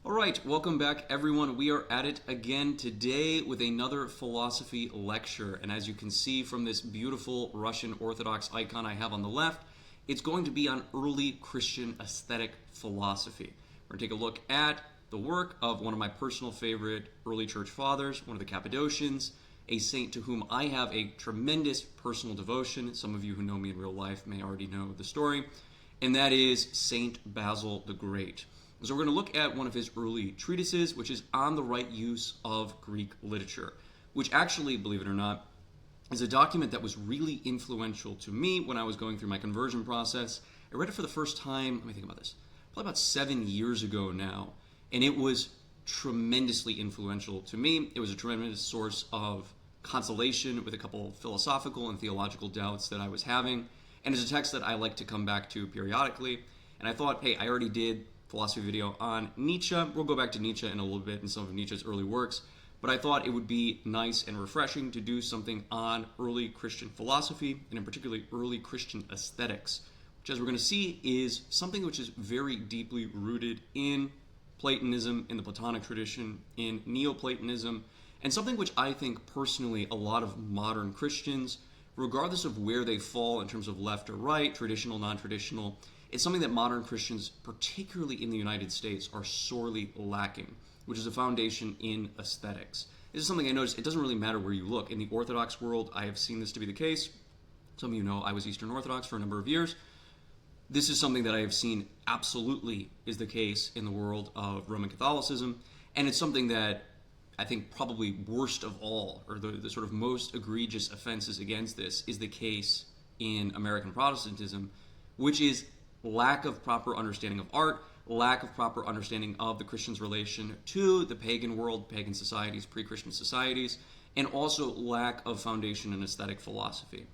All right, welcome back, everyone. We are at it again today with another philosophy lecture. And as you can see from this beautiful Russian Orthodox icon I have on the left, it's going to be on early Christian aesthetic philosophy. We're going to take a look at the work of one of my personal favorite early church fathers, one of the Cappadocians, a saint to whom I have a tremendous personal devotion. Some of you who know me in real life may already know the story, and that is Saint Basil the Great. So we're going to look at one of his early treatises, which is on the right use of Greek literature, which actually, believe it or not, is a document that was really influential to me when I was going through my conversion process. I read it for the first time, let me think about this, probably about 7 years ago now, and it was tremendously influential to me. It was a tremendous source of consolation with a couple philosophical and theological doubts that I was having, and it's a text that I like to come back to periodically. And I thought, hey, I already did philosophy video on Nietzsche. We'll go back to Nietzsche in a little bit and some of Nietzsche's early works, but I thought it would be nice and refreshing to do something on early Christian philosophy, and in particular early Christian aesthetics, which, as we're going to see, is something which is very deeply rooted in Platonism, in the Platonic tradition, in Neoplatonism, and something which I think personally a lot of modern Christians, regardless of where they fall in terms of left or right, traditional, non-traditional, it's something that modern Christians, particularly in the United States, are sorely lacking, which is a foundation in aesthetics. This is something I noticed, it doesn't really matter where you look. In the Orthodox world, I have seen this to be the case. Some of you know I was Eastern Orthodox for a number of years. This is something that I have seen absolutely is the case in the world of Roman Catholicism, and it's something that I think probably worst of all, or the sort of most egregious offenses against this, is the case in American Protestantism, which is lack of proper understanding of art, lack of proper understanding of the Christian's relation to the pagan world, pagan societies, pre-Christian societies, and also lack of foundation in aesthetic philosophy.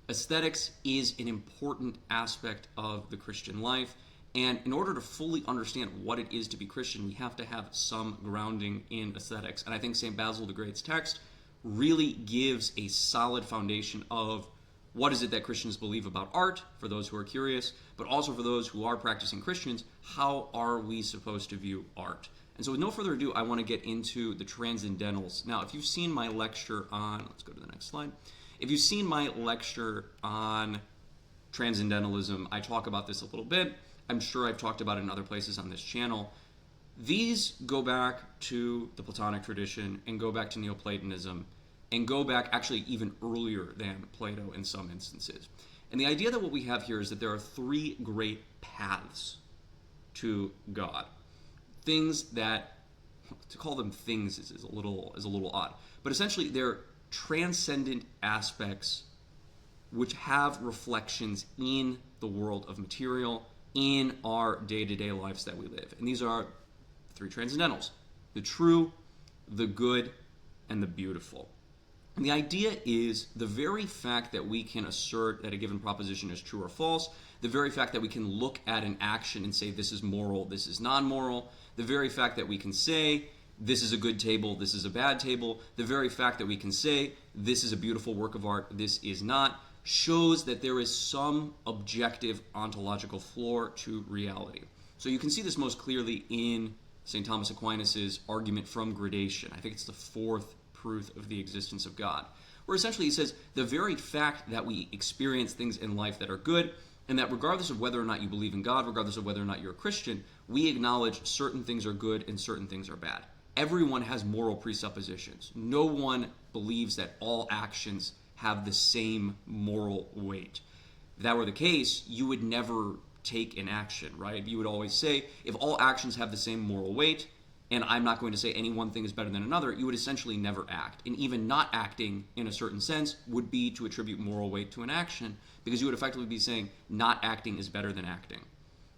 Aesthetics is an important aspect of the Christian life, and in order to fully understand what it is to be Christian, we have to have some grounding in aesthetics. And I think St. Basil the Great's text really gives a solid foundation of what is it that Christians believe about art, for those who are curious, but also for those who are practicing Christians, how are we supposed to view art? And so with no further ado, I want to get into the transcendentals. Now, if you've seen my lecture on, let's go to the next slide. If you've seen my lecture on transcendentalism, I talk about this a little bit. I'm sure I've talked about it in other places on this channel. These go back to the Platonic tradition and go back to Neoplatonism, and go back actually even earlier than Plato in some instances. And the idea that what we have here is that there are three great paths to God. Things that, to call them things is a little odd, but essentially they're transcendent aspects which have reflections in the world of material, in our day-to-day lives that we live. And these are the three transcendentals: the true, the good, and the beautiful. And the idea is the very fact that we can assert that a given proposition is true or false, the very fact that we can look at an action and say this is moral, this is non-moral, the very fact that we can say this is a good table, this is a bad table, the very fact that we can say this is a beautiful work of art, this is not, shows that there is some objective ontological floor to reality. So you can see this most clearly in St. Thomas Aquinas' argument from gradation. I think it's the fourth proof of the existence of God, where essentially he says the very fact that we experience things in life that are good, and that regardless of whether or not you believe in God, regardless of whether or not you're a Christian, we acknowledge certain things are good and certain things are bad. Everyone has moral presuppositions. No one believes that all actions have the same moral weight. If that were the case, you would never take an action, right? You would always say, if all actions have the same moral weight, and I'm not going to say any one thing is better than another, you would essentially never act. And even not acting, in a certain sense, would be to attribute moral weight to an action, because you would effectively be saying not acting is better than acting.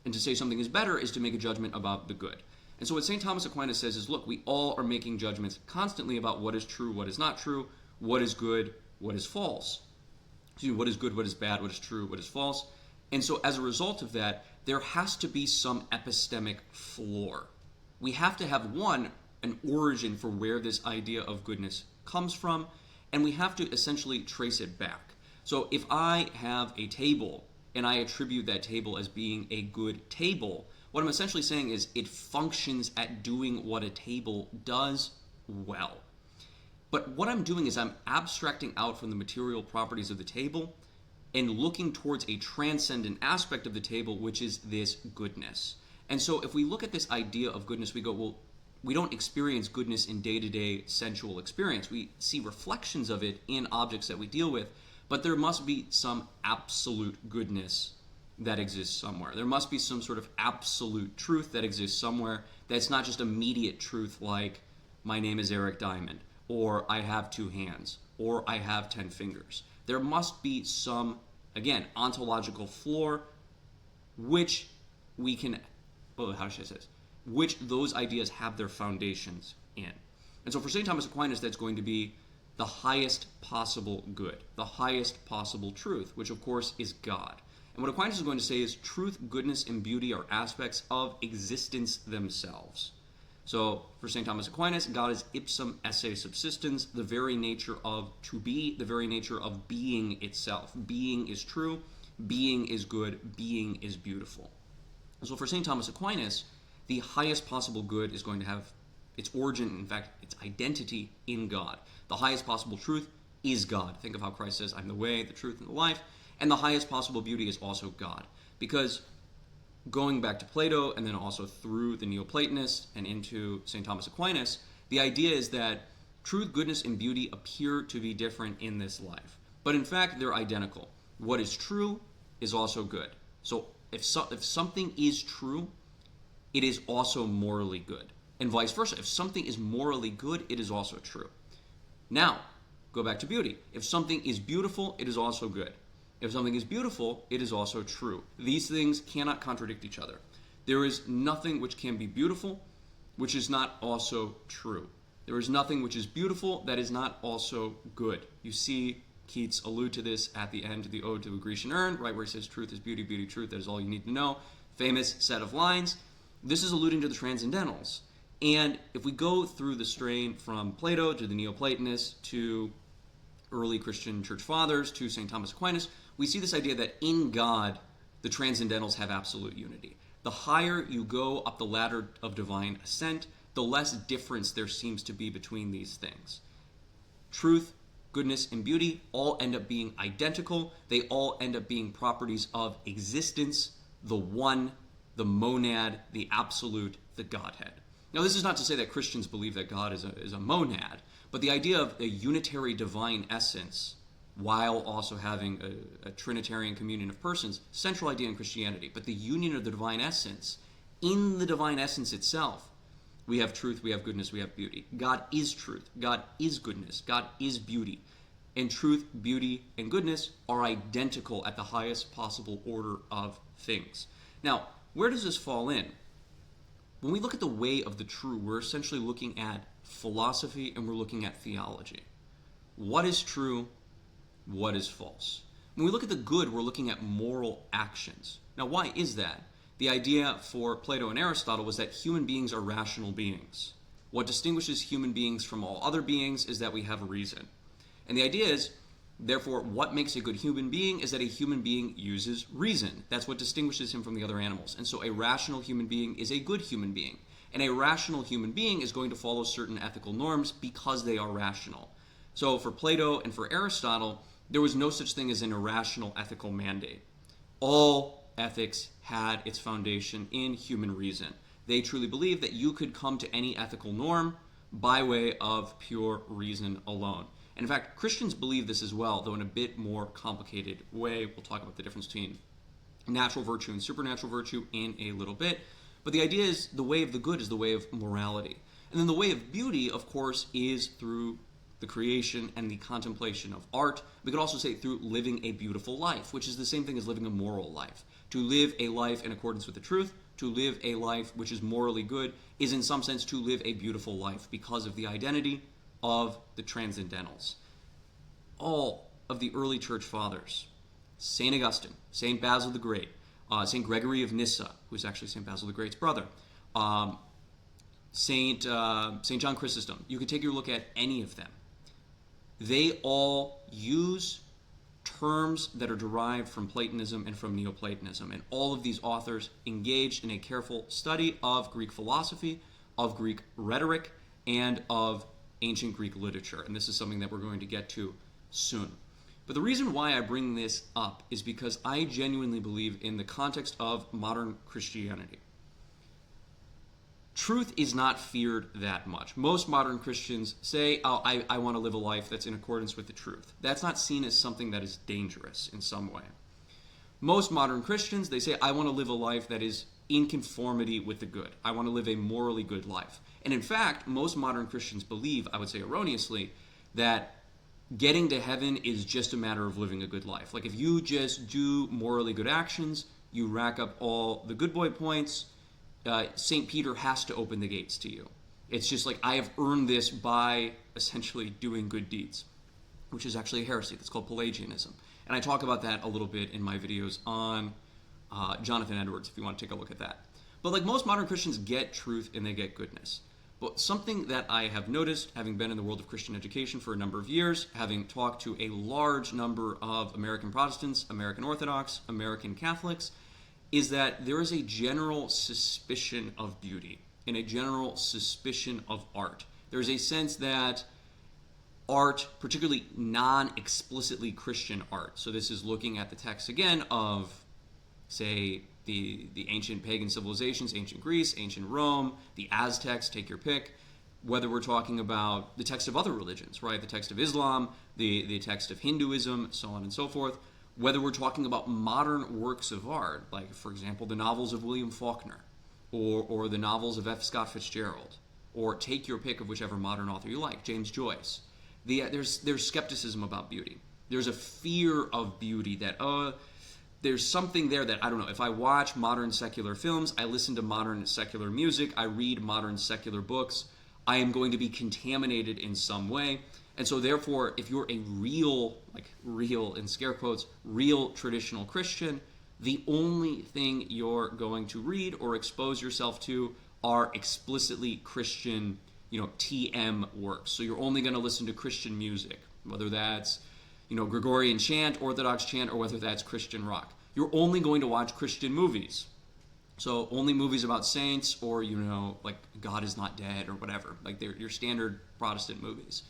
And to say something is better is to make a judgment about the good. And so what St. Thomas Aquinas says is, look, we all are making judgments constantly about what is true, what is not true, what is good, what is false. Excuse me, what is good, what is bad, what is true, what is false. And so as a result of that, there has to be some epistemic floor. We have to have, one, an origin for where this idea of goodness comes from, and we have to essentially trace it back. So if I have a table and I attribute that table as being a good table, What I'm essentially saying is it functions at doing what a table does well. But what I'm doing is I'm abstracting out from the material properties of the table and looking towards a transcendent aspect of the table, which is this goodness. And so if we look at this idea of goodness, we go, well, we don't experience goodness in day-to-day sensual experience. We see reflections of it in objects that we deal with, but there must be some absolute goodness that exists somewhere. There must be some sort of absolute truth that exists somewhere that's not just immediate truth like, my name is Eric Diamond, or I have 2 hands, or I have 10 fingers. There must be some, again, ontological floor which we can, how should I say this? Which those ideas have their foundations in. And so for St. Thomas Aquinas, that's going to be the highest possible good, the highest possible truth, which of course is God. And what Aquinas is going to say is truth, goodness, and beauty are aspects of existence themselves. So for St. Thomas Aquinas, God is ipsum esse subsistens, the very nature of to be, the very nature of being itself. Being is true, being is good, being is beautiful. So for St. Thomas Aquinas, the highest possible good is going to have its origin, in fact, its identity in God. The highest possible truth is God. Think of how Christ says, I'm the way, the truth, and the life. And the highest possible beauty is also God. Because going back to Plato and then also through the Neoplatonists and into St. Thomas Aquinas, the idea is that truth, goodness, and beauty appear to be different in this life. But in fact, they're identical. What is true is also good. So if something is true, it is also morally good. And vice versa. If something is morally good, it is also true. Now, go back to beauty. If something is beautiful, it is also good. If something is beautiful, it is also true. These things cannot contradict each other. There is nothing which can be beautiful, which is not also true. There is nothing which is beautiful that is not also good. You see Keats allude to this at the end of the Ode to a Grecian Urn, right where he says, truth is beauty, beauty, truth, that is all you need to know. Famous set of lines. This is alluding to the transcendentals. And if we go through the strain from Plato to the Neoplatonists to early Christian church fathers to St. Thomas Aquinas, we see this idea that in God, the transcendentals have absolute unity. The higher you go up the ladder of divine ascent, the less difference there seems to be between these things. Truth, goodness, and beauty all end up being identical. They all end up being properties of existence, the one, the monad, the absolute, the Godhead. Now, this is not to say that Christians believe that God is a monad, but the idea of a unitary divine essence, while also having a Trinitarian communion of persons, central idea in Christianity. But the union of the divine essence, in the divine essence itself, we have truth, we have goodness, we have beauty. God is truth, God is goodness, God is beauty. And truth, beauty, and goodness are identical at the highest possible order of things. Now, where does this fall in? When we look at the way of the true, we're essentially looking at philosophy and we're looking at theology. What is true? What is false? When we look at the good, we're looking at moral actions. Now, why is that? The idea for Plato and Aristotle was that human beings are rational beings. What distinguishes human beings from all other beings is that we have a reason. And the idea is, therefore, what makes a good human being is that a human being uses reason. That's what distinguishes him from the other animals. And so a rational human being is a good human being. And a rational human being is going to follow certain ethical norms because they are rational. So for Plato and for Aristotle, there was no such thing as an irrational ethical mandate. All ethics had its foundation in human reason. They truly believed that you could come to any ethical norm by way of pure reason alone. And in fact, Christians believe this as well, though in a bit more complicated way. We'll talk about the difference between natural virtue and supernatural virtue in a little bit. But the idea is the way of the good is the way of morality. And then the way of beauty, of course, is through the creation and the contemplation of art. We could also say through living a beautiful life, which is the same thing as living a moral life. To live a life in accordance with the truth, to live a life which is morally good, is in some sense to live a beautiful life because of the identity of the transcendentals. All of the early church fathers, St. Augustine, St. Basil the Great, St. Gregory of Nyssa, who's actually St. Basil the Great's brother, St. John Chrysostom, you could take your look at any of them. They all use terms that are derived from Platonism and from Neoplatonism. And all of these authors engaged in a careful study of Greek philosophy, of Greek rhetoric, and of ancient Greek literature. And this is something that we're going to get to soon. But the reason why I bring this up is because I genuinely believe in the context of modern Christianity. Truth is not feared that much. Most modern Christians say, oh, I want to live a life that's in accordance with the truth. That's not seen as something that is dangerous in some way. Most modern Christians, they say, I want to live a life that is in conformity with the good. I want to live a morally good life. And in fact, most modern Christians believe, I would say erroneously, that getting to heaven is just a matter of living a good life. Like if you just do morally good actions, you rack up all the good boy points, St. Peter has to open the gates to you. It's just like, I have earned this by essentially doing good deeds, which is actually a heresy. That's called Pelagianism. And I talk about that a little bit in my videos on Jonathan Edwards, if you want to take a look at that. But like most modern Christians get truth and they get goodness. But something that I have noticed, having been in the world of Christian education for a number of years, having talked to a large number of American Protestants, American Orthodox, American Catholics, is that there is a general suspicion of beauty and a general suspicion of art. There's a sense that art, particularly non-explicitly Christian art, so this is looking at the text again of, say, the ancient pagan civilizations, ancient Greece, ancient Rome, the Aztecs, take your pick, whether we're talking about the text of other religions, right? The text of Islam, the text of Hinduism, so on and so forth. Whether we're talking about modern works of art, like, for example, the novels of William Faulkner, or the novels of F. Scott Fitzgerald, or take your pick of whichever modern author you like, James Joyce. There's skepticism about beauty. There's a fear of beauty that, there's something there that, I don't know, if I watch modern secular films, I listen to modern secular music, I read modern secular books, I am going to be contaminated in some way. And so therefore, if you're a real, like real in scare quotes, real traditional Christian, the only thing you're going to read or expose yourself to are explicitly Christian, TM works. So you're only going to listen to Christian music, whether that's, Gregorian chant, Orthodox chant, or whether that's Christian rock. You're only going to watch Christian movies. So only movies about saints or, like God is not dead or whatever, like they're your standard Protestant movies.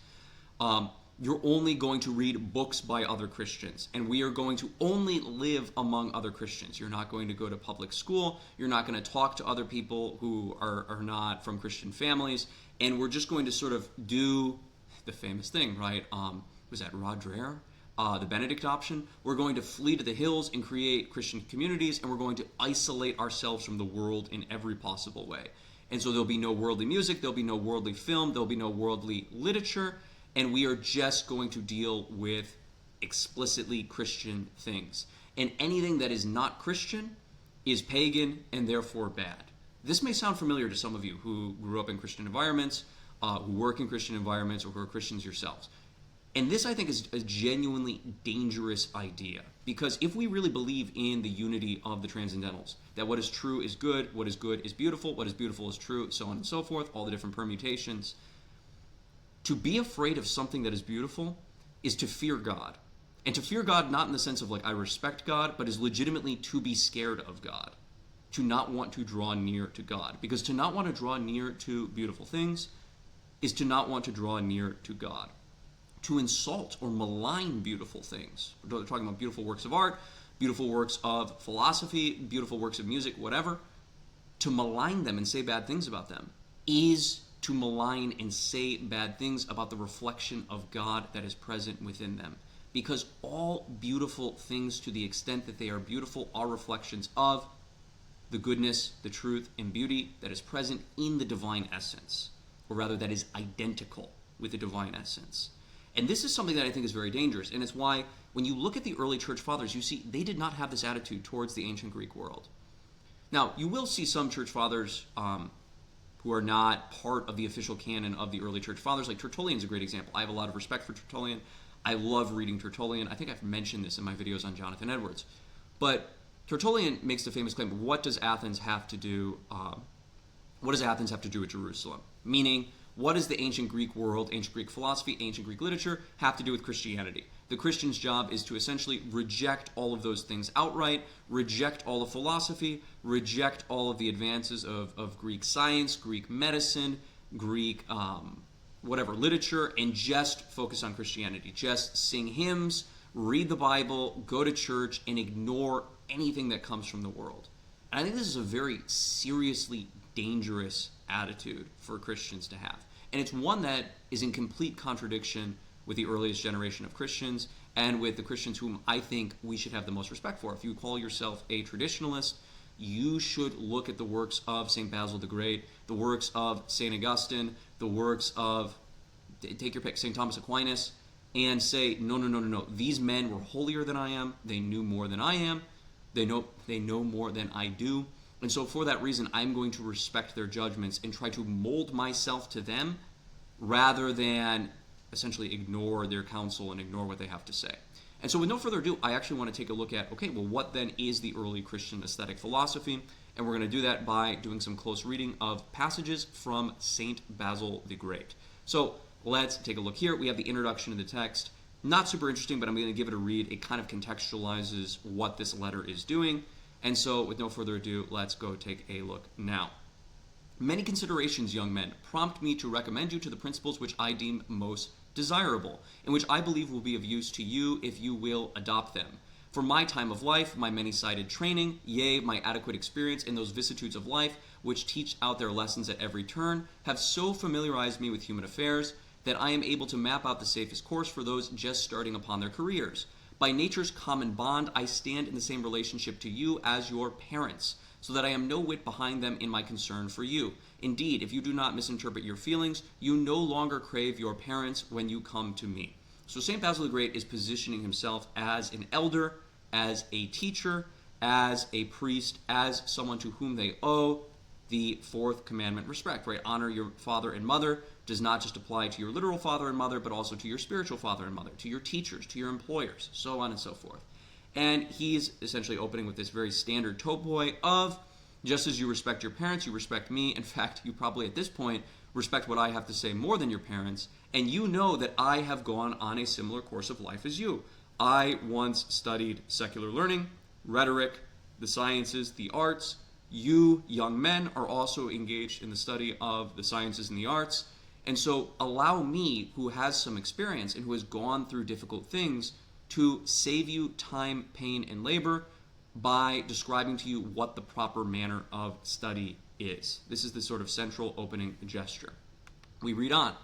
You're only going to read books by other Christians, and we are going to only live among other Christians. You're not going to go to public school. You're not going to talk to other people who are not from Christian families, and we're just going to sort of do the famous thing, right? Was that Rod Dreher? The Benedict option. We're going to flee to the hills and create Christian communities, and we're going to isolate ourselves from the world in every possible way. And so there'll be no worldly music, there'll be no worldly film, there'll be no worldly literature, and we are just going to deal with explicitly Christian things. And anything that is not Christian is pagan and therefore bad. This may sound familiar to some of you who grew up in Christian environments, who work in Christian environments, or who are Christians yourselves. And this, I think, is a genuinely dangerous idea. Because if we really believe in the unity of the transcendentals, that what is true is good, what is good is beautiful, what is beautiful is true, so on and so forth, all the different permutations, to be afraid of something that is beautiful is to fear God. And to fear God not in the sense of like I respect God, but is legitimately to be scared of God. To not want to draw near to God. Because to not want to draw near to beautiful things is to not want to draw near to God. To insult or malign beautiful things. We're talking about beautiful works of art, beautiful works of philosophy, beautiful works of music, whatever. To malign them and say bad things about them is to malign and say bad things about the reflection of God that is present within them. Because all beautiful things, to the extent that they are beautiful, are reflections of the goodness, the truth, and beauty that is present in the divine essence. Or rather, that is identical with the divine essence. And this is something that I think is very dangerous. And it's why, when you look at the early church fathers, you see they did not have this attitude towards the ancient Greek world. Now, you will see some church fathers who are not part of the official canon of the early church fathers. Like Tertullian is a great example. I have a lot of respect for Tertullian. I love reading Tertullian. I think I've mentioned this in my videos on Jonathan Edwards. But Tertullian makes the famous claim, what does Athens have to do with Jerusalem? Meaning, what does the ancient Greek world, ancient Greek philosophy, ancient Greek literature have to do with Christianity? The Christian's job is to essentially reject all of those things outright, reject all of philosophy, reject all of the advances of Greek science, Greek medicine, Greek literature, and just focus on Christianity. Just sing hymns, read the Bible, go to church, and ignore anything that comes from the world. And I think this is a very seriously dangerous attitude for Christians to have. And it's one that is in complete contradiction with the earliest generation of Christians and with the Christians whom I think we should have the most respect for. If you call yourself a traditionalist, you should look at the works of St. Basil the Great, the works of St. Augustine, the works of, take your pick, St. Thomas Aquinas, and say, no. These men were holier than I am. They knew more than I am. They know more than I do. And so for that reason, I'm going to respect their judgments and try to mold myself to them rather than essentially ignore their counsel and ignore what they have to say. And so with no further ado, I actually want to take a look at, okay, well, what then is the early Christian aesthetic philosophy? And we're going to do that by doing some close reading of passages from St. Basil the Great. So let's take a look here. We have the introduction to the text. Not super interesting, but I'm going to give it a read. It kind of contextualizes what this letter is doing. And so with no further ado, let's go take a look now. Many considerations, young men, prompt me to recommend you to the principles which I deem most desirable, and which I believe will be of use to you if you will adopt them. For my time of life, my many-sided training, yea, my adequate experience in those vicissitudes of life which teach out their lessons at every turn, have so familiarized me with human affairs that I am able to map out the safest course for those just starting upon their careers. By nature's common bond, I stand in the same relationship to you as your parents, so that I am no whit behind them in my concern for you. Indeed, if you do not misinterpret your feelings, you no longer crave your parents when you come to me. So St. Basil the Great is positioning himself as an elder, as a teacher, as a priest, as someone to whom they owe the fourth commandment, respect, right? Honor your father and mother does not just apply to your literal father and mother, but also to your spiritual father and mother, to your teachers, to your employers, so on and so forth. And he's essentially opening with this very standard topoi of, just as you respect your parents, you respect me. In fact, you probably at this point respect what I have to say more than your parents, and you know that I have gone on a similar course of life as you. I once studied secular learning, rhetoric, the sciences, the arts. You, young men, are also engaged in the study of the sciences and the arts. And so allow me, who has some experience and who has gone through difficult things, to save you time, pain, and labor by describing to you what the proper manner of study is. This is the sort of central opening gesture. We read on.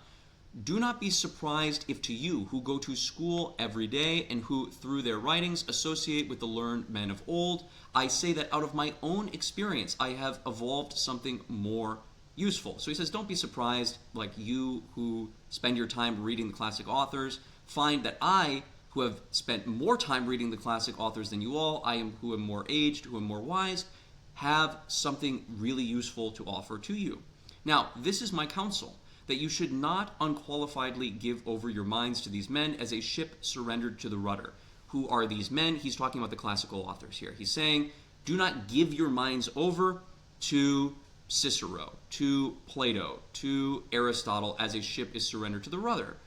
Do not be surprised if to you, who go to school every day and who through their writings associate with the learned men of old, I say that out of my own experience I have evolved something more useful. So he says, don't be surprised, like you who spend your time reading the classic authors, find that I, who have spent more time reading the classic authors than you all, who am more aged, who am more wise, have something really useful to offer to you. Now, this is my counsel, that you should not unqualifiedly give over your minds to these men as a ship surrendered to the rudder. Who are these men? He's talking about the classical authors here. He's saying, do not give your minds over to Cicero, to Plato, to Aristotle as a ship is surrendered to the rudder.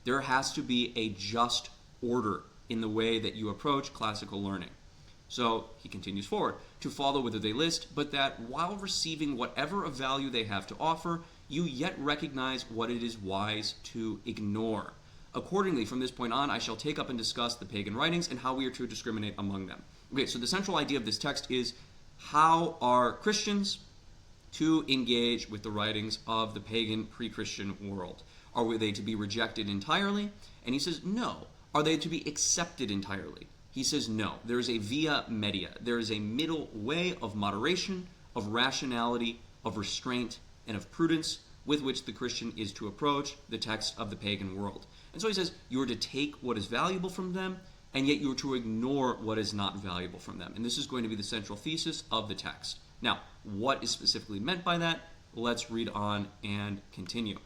There has to be a just order in the way that you approach classical learning. So he continues forward, to follow whither they list, but that while receiving whatever of value they have to offer, you yet recognize what it is wise to ignore. Accordingly, from this point on, I shall take up and discuss the pagan writings and how we are to discriminate among them. Okay, so the central idea of this text is, how are Christians to engage with the writings of the pagan pre-Christian world? Are they to be rejected entirely? And he says, no. Are they to be accepted entirely? He says, no. There is a via media. There is a middle way of moderation, of rationality, of restraint, and of prudence with which the Christian is to approach the text of the pagan world. And so he says, you are to take what is valuable from them, and yet you are to ignore what is not valuable from them. And this is going to be the central thesis of the text. Now, what is specifically meant by that? Let's read on and continue.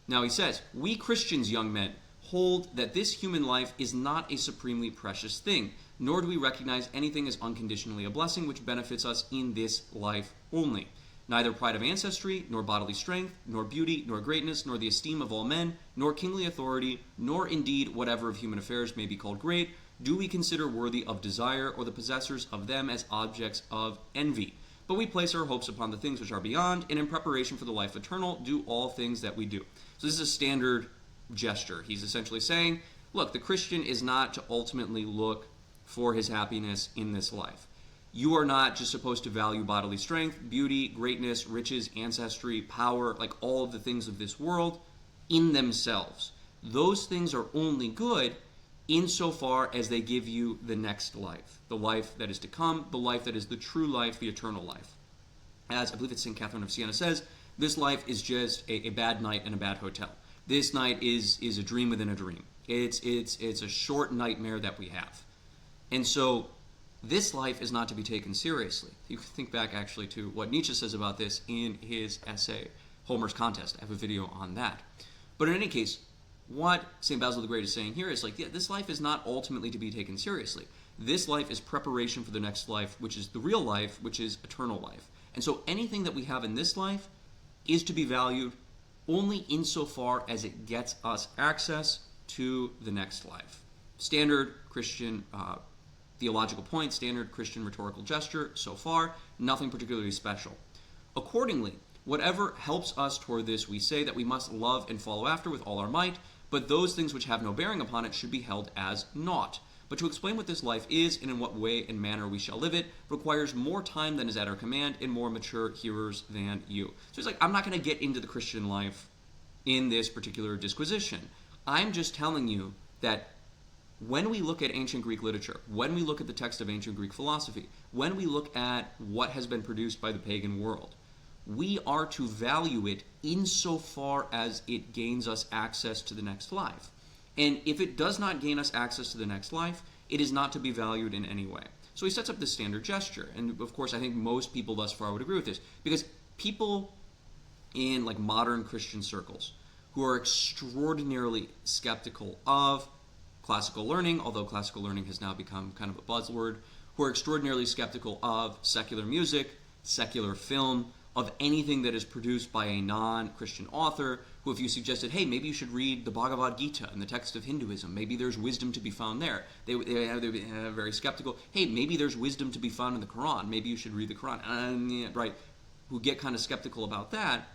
Now he says, we Christians, young men, hold that this human life is not a supremely precious thing, nor do we recognize anything as unconditionally a blessing which benefits us in this life only. neither pride of ancestry, nor bodily strength, nor beauty, nor greatness, nor the esteem of all men, nor kingly authority, nor indeed whatever of human affairs may be called great, do we consider worthy of desire, or the possessors of them as objects of envy. But we place our hopes upon the things which are beyond, and in preparation for the life eternal, do all things that we do. So this is a standard gesture. He's essentially saying, look, the Christian is not to ultimately look for his happiness in this life. You are not just supposed to value bodily strength, beauty, greatness, riches, ancestry, power, like all of the things of this world in themselves. Those things are only good insofar as they give you the next life, the life that is to come, the life that is the true life, the eternal life. As I believe it's St. Catherine of Siena says, this life is just a bad night in a bad hotel. This night is a dream within a dream. It's a short nightmare that we have. And so this life is not to be taken seriously. You can think back actually to what Nietzsche says about this in his essay, Homer's Contest. I have a video on that. But in any case, what St. Basil the Great is saying here is like, yeah, this life is not ultimately to be taken seriously. This life is preparation for the next life, which is the real life, which is eternal life. And so anything that we have in this life is to be valued only insofar as it gets us access to the next life. Standard Christian theological point, standard Christian rhetorical gesture so far, nothing particularly special. Accordingly, whatever helps us toward this, we say that we must love and follow after with all our might, but those things which have no bearing upon it should be held as naught. But to explain what this life is and in what way and manner we shall live it requires more time than is at our command and more mature hearers than you. So it's like, I'm not going to get into the Christian life in this particular disquisition. I'm just telling you that when we look at ancient Greek literature, when we look at the text of ancient Greek philosophy, when we look at what has been produced by the pagan world, we are to value it insofar as it gains us access to the next life. And if it does not gain us access to the next life, it is not to be valued in any way. So he sets up this standard gesture. And of course, I think most people thus far would agree with this, because people in like modern Christian circles who are extraordinarily skeptical of classical learning, although classical learning has now become kind of a buzzword, who are extraordinarily skeptical of secular music, secular film, of anything that is produced by a non-Christian author, who if you suggested, hey, maybe you should read the Bhagavad Gita in the text of Hinduism, maybe there's wisdom to be found there. They'd be very skeptical. Hey, maybe there's wisdom to be found in the Quran, maybe you should read the Quran, right? Who get kind of skeptical about that.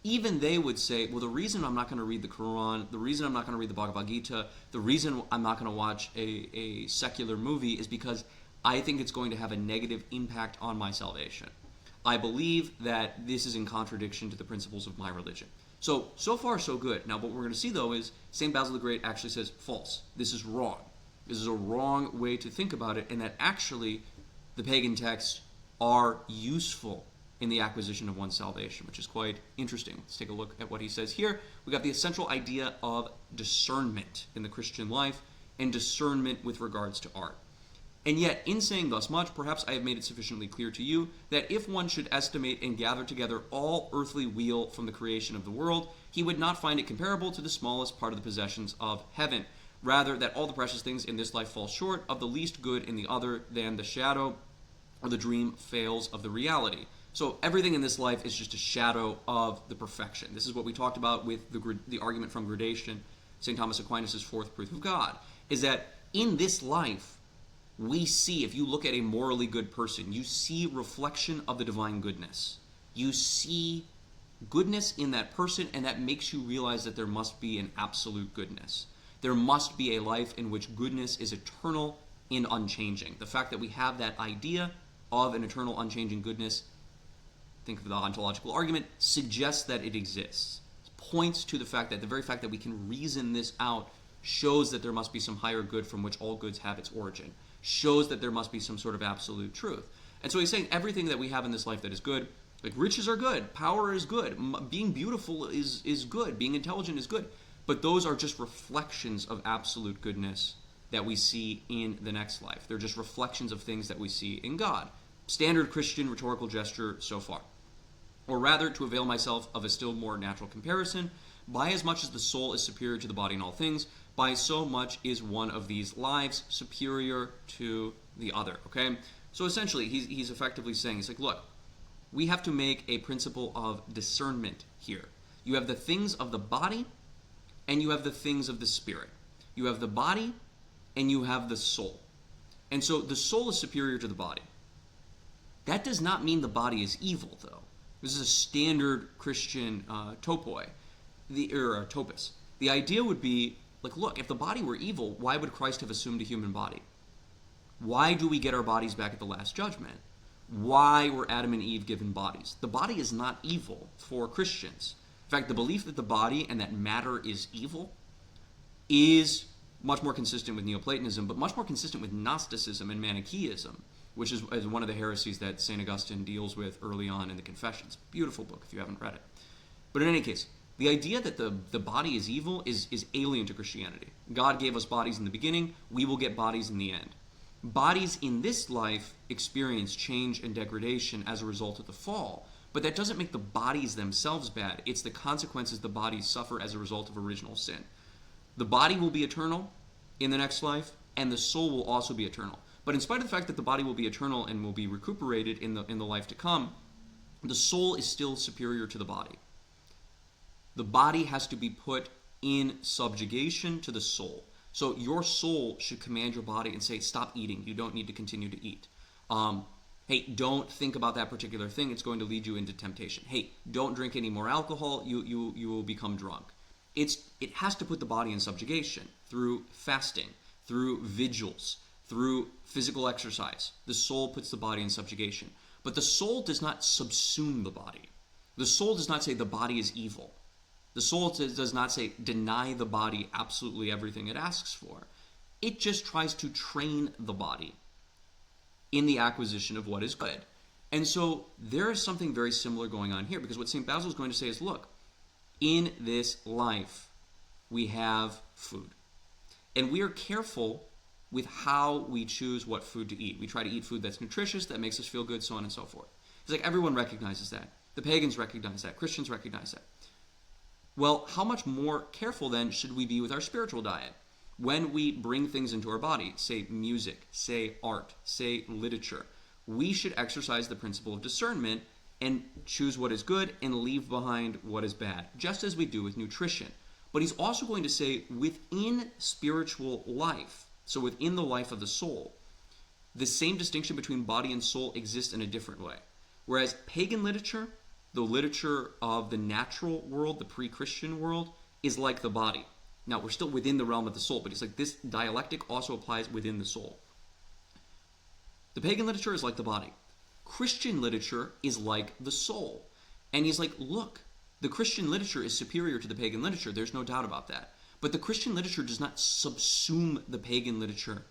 Even they would say, well, the reason I'm not going to read the Quran, the reason I'm not going to read the Bhagavad Gita, the reason I'm not going to watch a secular movie is because I think it's going to have a negative impact on my salvation. I believe that this is in contradiction to the principles of my religion. So far, so good. Now, what we're going to see, though, is St. Basil the Great actually says, false. This is wrong. This is a wrong way to think about it, and that actually the pagan texts are useful in the acquisition of one's salvation, which is quite interesting. Let's take a look at what he says here. We got the essential idea of discernment in the Christian life and discernment with regards to art. And yet, in saying thus much, perhaps I have made it sufficiently clear to you that if one should estimate and gather together all earthly weal from the creation of the world, he would not find it comparable to the smallest part of the possessions of heaven. Rather, that all the precious things in this life fall short of the least good in the other than the shadow or the dream fails of the reality. So everything in this life is just a shadow of the perfection. This is what we talked about with the argument from gradation, St. Thomas Aquinas' fourth proof of God, is that in this life, we see, if you look at a morally good person, you see reflection of the divine goodness. You see goodness in that person, and that makes you realize that there must be an absolute goodness. There must be a life in which goodness is eternal and unchanging. The fact that we have that idea of an eternal, unchanging goodness, think of the ontological argument, suggests that it exists. It points to the fact that the very fact that we can reason this out shows that there must be some higher good from which all goods have its origin. Shows that there must be some sort of absolute truth. And so he's saying everything that we have in this life that is good, like riches are good, power is good, being beautiful is good, being intelligent is good, but those are just reflections of absolute goodness that we see in the next life. They're just reflections of things that we see in God. Standard Christian rhetorical gesture so far. Or rather, to avail myself of a still more natural comparison, by as much as the soul is superior to the body in all things, by so much is one of these lives superior to the other, okay? So essentially, he's effectively saying, he's like, look, we have to make a principle of discernment here. You have the things of the body, and you have the things of the spirit. You have the body, and you have the soul. And so the soul is superior to the body. That does not mean the body is evil, though. This is a standard Christian topos. The idea would be, like, look, if the body were evil, why would Christ have assumed a human body? Why do we get our bodies back at the Last Judgment? Why were Adam and Eve given bodies? The body is not evil for Christians. In fact, the belief that the body and that matter is evil is much more consistent with Neoplatonism, but much more consistent with Gnosticism and Manichaeism, which is one of the heresies that St. Augustine deals with early on in the Confessions. Beautiful book if you haven't read it. But in any case, the idea that the body is evil is alien to Christianity. God gave us bodies in the beginning, we will get bodies in the end. Bodies in this life experience change and degradation as a result of the fall, but that doesn't make the bodies themselves bad. It's the consequences the bodies suffer as a result of original sin. The body will be eternal in the next life, and the soul will also be eternal. But in spite of the fact that the body will be eternal and will be recuperated in the life to come, the soul is still superior to the body. The body has to be put in subjugation to the soul. So your soul should command your body and say, stop eating. You don't need to continue to eat. Hey, don't think about that particular thing. It's going to lead you into temptation. Hey, don't drink any more alcohol. You will become drunk. It has to put the body in subjugation through fasting, through vigils, through physical exercise. The soul puts the body in subjugation. But the soul does not subsume the body. The soul does not say the body is evil. The soul does not say deny the body absolutely everything it asks for. It just tries to train the body in the acquisition of what is good. And so there is something very similar going on here, because what St. Basil is going to say is, look, in this life we have food. And we are careful with how we choose what food to eat. We try to eat food that's nutritious, that makes us feel good, so on and so forth. It's like everyone recognizes that. The pagans recognize that. Christians recognize that. Well, how much more careful then should we be with our spiritual diet? When we bring things into our body, say music, say art, say literature, we should exercise the principle of discernment and choose what is good and leave behind what is bad, just as we do with nutrition. But he's also going to say within spiritual life, so within the life of the soul, the same distinction between body and soul exists in a different way. Whereas pagan literature, the literature of the natural world, the pre-Christian world, is like the body. Now, we're still within the realm of the soul, but it's like this dialectic also applies within the soul. The pagan literature is like the body. Christian literature is like the soul. And he's like, look, the Christian literature is superior to the pagan literature. There's no doubt about that. But the Christian literature does not subsume the pagan literature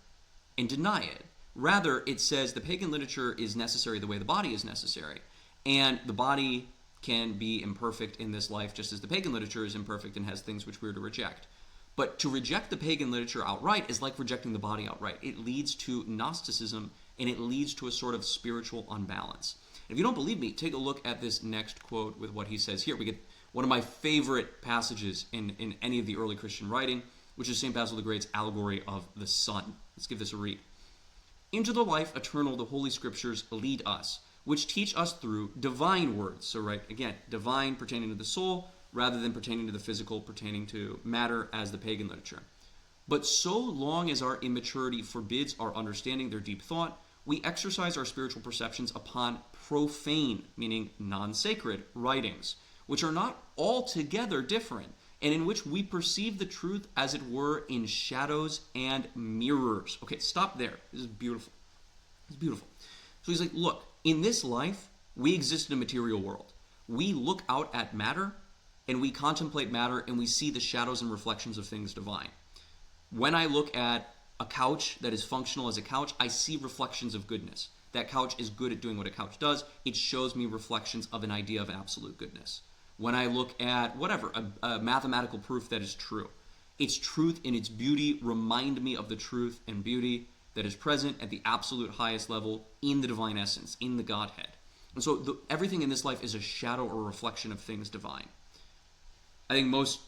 and deny it. Rather, it says the pagan literature is necessary the way the body is necessary. And the body can be imperfect in this life, just as the pagan literature is imperfect and has things which we're to reject. But to reject the pagan literature outright is like rejecting the body outright. It leads to Gnosticism, and it leads to a sort of spiritual unbalance. And if you don't believe me, take a look at this next quote with what he says here. We get one of my favorite passages in any of the early Christian writing, which is St. Basil the Great's allegory of the sun. Let's give this a read. Into the life eternal the Holy Scriptures lead us, which teach us through divine words. So right, again, divine pertaining to the soul, rather than pertaining to the physical, pertaining to matter as the pagan literature. But so long as our immaturity forbids our understanding their deep thought, we exercise our spiritual perceptions upon profane, meaning non-sacred, writings, which are not altogether different, and in which we perceive the truth as it were in shadows and mirrors. Okay, stop there. This is beautiful. It's beautiful. So he's like, look, in this life, we exist in a material world. We look out at matter, and we contemplate matter, and we see the shadows and reflections of things divine. When I look at a couch that is functional as a couch, I see reflections of goodness. That couch is good at doing what a couch does. It shows me reflections of an idea of absolute goodness. When I look at whatever, a mathematical proof that is true, its truth and its beauty remind me of the truth and beauty that is present at the absolute highest level in the divine essence, in the Godhead. And so everything in this life is a shadow or reflection of things divine. I think most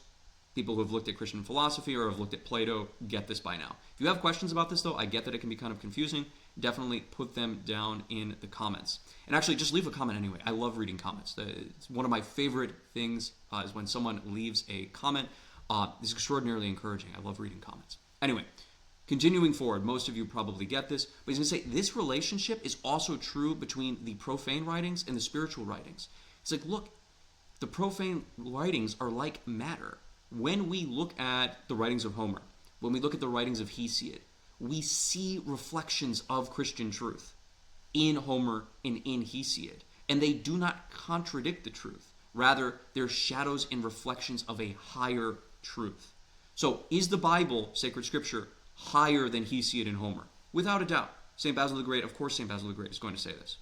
people who have looked at Christian philosophy or have looked at Plato get this by now. If you have questions about this, though, I get that it can be kind of confusing. definitely put them down in the comments. And actually, just leave a comment anyway. I love reading comments. It's one of my favorite things is when someone leaves a comment. It's extraordinarily encouraging. I love reading comments. Anyway, continuing forward, most of you probably get this, but he's going to say this relationship is also true between the profane writings and the spiritual writings. It's like, look, the profane writings are like matter. When we look at the writings of Homer, when we look at the writings of Hesiod, we see reflections of Christian truth in Homer and in Hesiod, and they do not contradict the truth. Rather, they're shadows and reflections of a higher truth. So, is the Bible, sacred scripture, higher than Hesiod and Homer? Without a doubt. St. Basil the Great, of course St. Basil the Great is going to say this.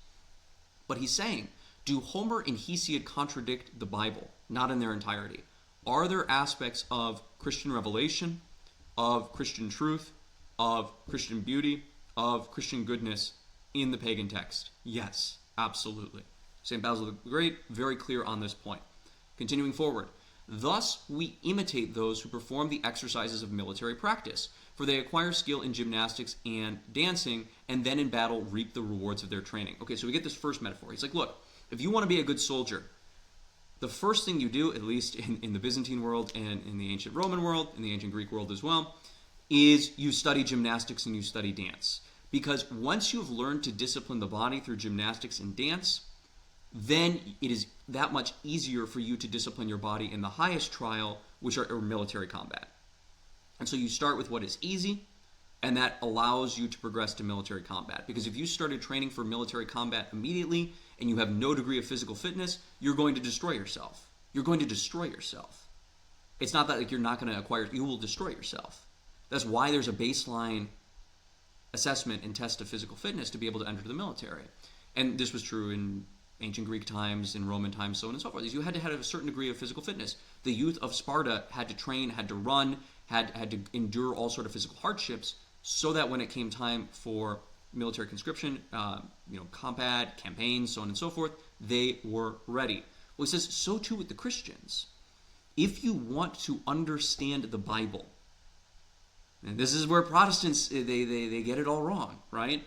But he's saying, do Homer and Hesiod contradict the Bible? Not in their entirety. Are there aspects of Christian revelation, of Christian truth, of Christian beauty, of Christian goodness in the pagan text? Yes, absolutely. St. Basil the Great, very clear on this point. Continuing forward. Thus, we imitate those who perform the exercises of military practice, for they acquire skill in gymnastics and dancing, and then in battle reap the rewards of their training. Okay, so we get this first metaphor. He's like, look, if you want to be a good soldier, the first thing you do, at least in the Byzantine world and in the ancient Roman world, in the ancient Greek world as well, is you study gymnastics and you study dance. Because once you've learned to discipline the body through gymnastics and dance, then it is that much easier for you to discipline your body in the highest trial, which are military combat. And so you start with what is easy, and that allows you to progress to military combat. Because if you started training for military combat immediately, and you have no degree of physical fitness, you're going to destroy yourself. You're going to destroy yourself. It's not that like you're not going to acquire, you will destroy yourself. That's why there's a baseline assessment and test of physical fitness to be able to enter the military. And this was true in ancient Greek times, in Roman times, so on and so forth. You had to have a certain degree of physical fitness. The youth of Sparta had to train, had to run, had to endure all sort of physical hardships, so that when it came time for military conscription, combat, campaigns, so on and so forth, they were ready. Well, he says, so too with the Christians. If you want to understand the Bible, and this is where Protestants, they get it all wrong, right?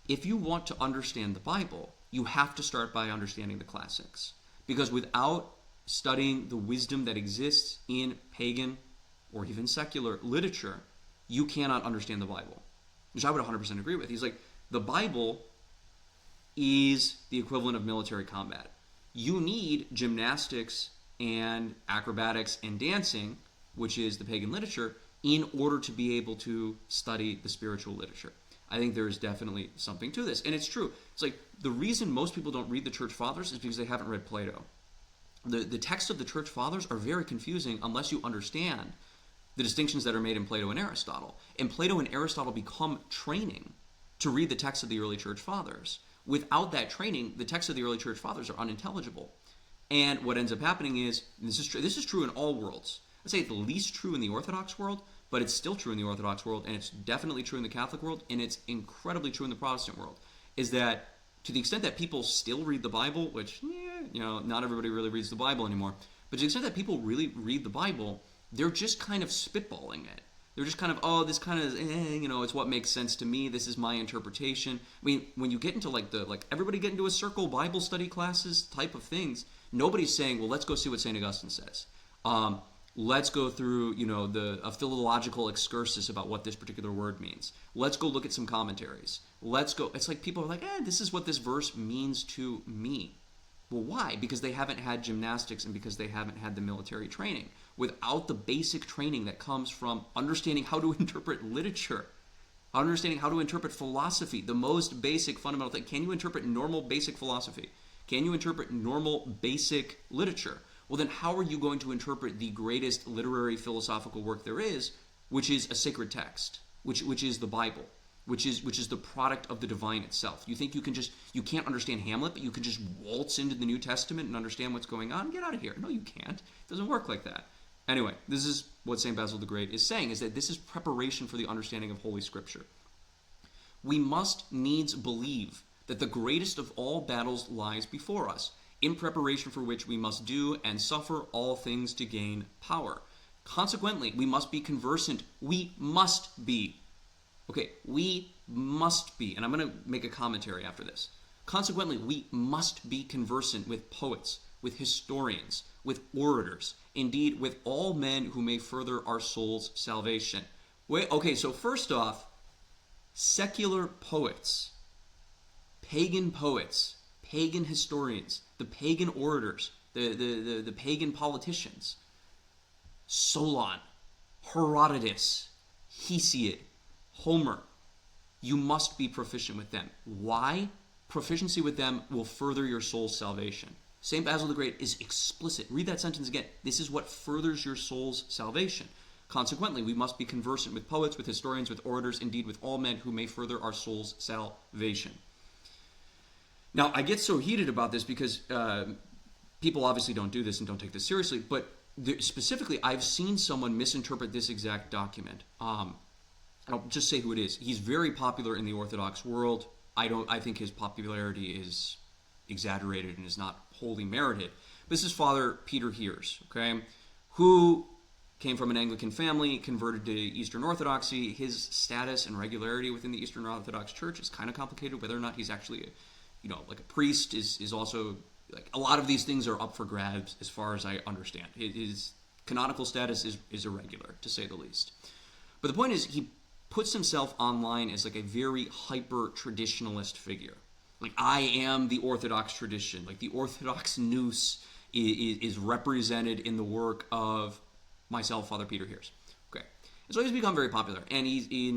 If you want to understand the Bible, you have to start by understanding the classics. Because without studying the wisdom that exists in pagan or even secular literature, you cannot understand the Bible. Which I would 100% agree with. He's like, the Bible is the equivalent of military combat. You need gymnastics and acrobatics and dancing, which is the pagan literature, in order to be able to study the spiritual literature. I think there is definitely something to this. And it's true. It's like the reason most people don't read the Church Fathers is because they haven't read Plato. The texts of the Church Fathers are very confusing unless you understand the distinctions that are made in Plato and Aristotle. And Plato and Aristotle become training to read the texts of the early Church Fathers. Without that training, the texts of the early Church Fathers are unintelligible. And what ends up happening is, this is true in all worlds. I'd say it's the least true in the Orthodox world, but it's still true in the Orthodox world, and it's definitely true in the Catholic world, and it's incredibly true in the Protestant world, is that to the extent that people still read the Bible, which, not everybody really reads the Bible anymore, but to the extent that people really read the Bible, they're just kind of spitballing it. They're just kind of, this kind of, it's what makes sense to me. This is my interpretation. I mean, when you get into everybody get into a circle Bible study classes type of things, nobody's saying, well, let's go see what St. Augustine says. Let's go through, a philological excursus about what this particular word means. Let's go look at some commentaries. It's like people are like, this is what this verse means to me. Well, why? Because they haven't had gymnastics and because they haven't had the military training. Without the basic training that comes from understanding how to interpret literature, understanding how to interpret philosophy, the most basic fundamental thing. Can you interpret normal basic philosophy? Can you interpret normal basic literature? Well, then how are you going to interpret the greatest literary philosophical work there is, which is a sacred text, which is the Bible, which is the product of the divine itself? You think you can't understand Hamlet, but you can just waltz into the New Testament and understand what's going on? Get out of here. No, you can't. It doesn't work like that. Anyway, this is what St. Basil the Great is saying, is that this is preparation for the understanding of Holy Scripture. We must needs believe that the greatest of all battles lies before us, in preparation for which we must do and suffer all things to gain power. Consequently, we must be conversant. We must be. Okay, we must be, and I'm going to make a commentary after this. Consequently, we must be conversant with poets, with historians, with orators, indeed with all men who may further our soul's salvation. Okay, so first off, secular poets, pagan historians, the pagan orators, the pagan politicians, Solon, Herodotus, Hesiod, Homer, you must be proficient with them. Why? Proficiency with them will further your soul's salvation. St. Basil the Great is explicit. Read that sentence again. This is what furthers your soul's salvation. Consequently, we must be conversant with poets, with historians, with orators, indeed with all men who may further our soul's salvation. Now, I get so heated about this because people obviously don't do this and don't take this seriously, but specifically, I've seen someone misinterpret this exact document. I'll just say who it is. He's very popular in the Orthodox world. I think his popularity is exaggerated and is not wholly merited. This is Father Peter Heers, okay, who came from an Anglican family, converted to Eastern Orthodoxy. His status and regularity within the Eastern Orthodox Church is kind of complicated. Whether or not he's actually, like a priest is also, like, a lot of these things are up for grabs as far as I understand. His canonical status is irregular, to say the least. But the point is, he puts himself online as like a very hyper-traditionalist figure. Like, I am the Orthodox tradition. Like, the Orthodox nous is represented in the work of myself, Father Peter Heers. Okay. And so he's become very popular. And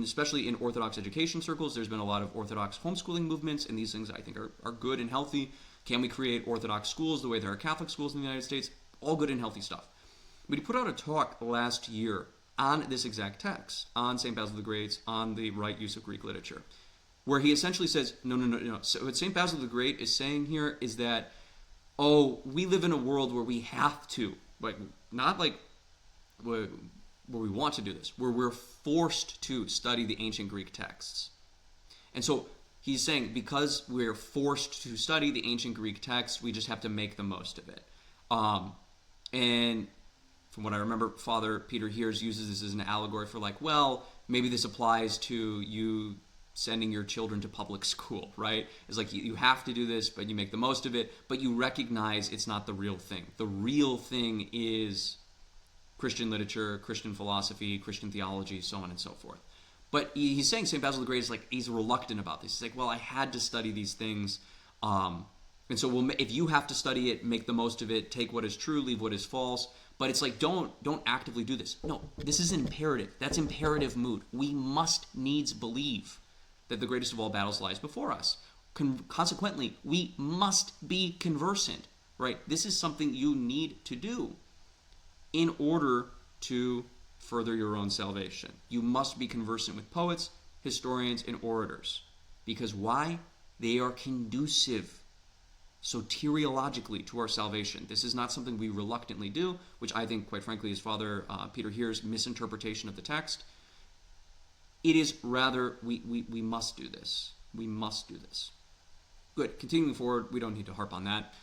especially in Orthodox education circles, there's been a lot of Orthodox homeschooling movements, and these things I think are good and healthy. Can we create Orthodox schools the way there are Catholic schools in the United States? All good and healthy stuff. But he put out a talk last year on this exact text, on St. Basil the Great, on the right use of Greek literature, where he essentially says, no. So what St. Basil the Great is saying here is that, we live in a world where we have to, like, not like where we want to do this, where we're forced to study the ancient Greek texts. And so he's saying, because we're forced to study the ancient Greek texts, we just have to make the most of it. And from what I remember, Father Peter Heers uses this as an allegory for, like, well, maybe this applies to you sending your children to public school, right? It's like you have to do this, but you make the most of it, but you recognize it's not the real thing. The real thing is Christian literature, Christian philosophy, Christian theology, so on and so forth. But he's saying St. Basil the Great is like, he's reluctant about this. He's like, well, I had to study these things. And so if you have to study it, make the most of it, take what is true, leave what is false. But it's like, don't actively do this. No, this is imperative. That's imperative mood. We must needs believe that the greatest of all battles lies before us. Consequently, we must be conversant, right? This is something you need to do in order to further your own salvation. You must be conversant with poets, historians, and orators. Because why? They are conducive soteriologically to our salvation. This is not something we reluctantly do, which I think, quite frankly, is Father Peter Heers' misinterpretation of the text. It is rather, we must do this. We must do this. Good. Continuing forward, we don't need to harp on that.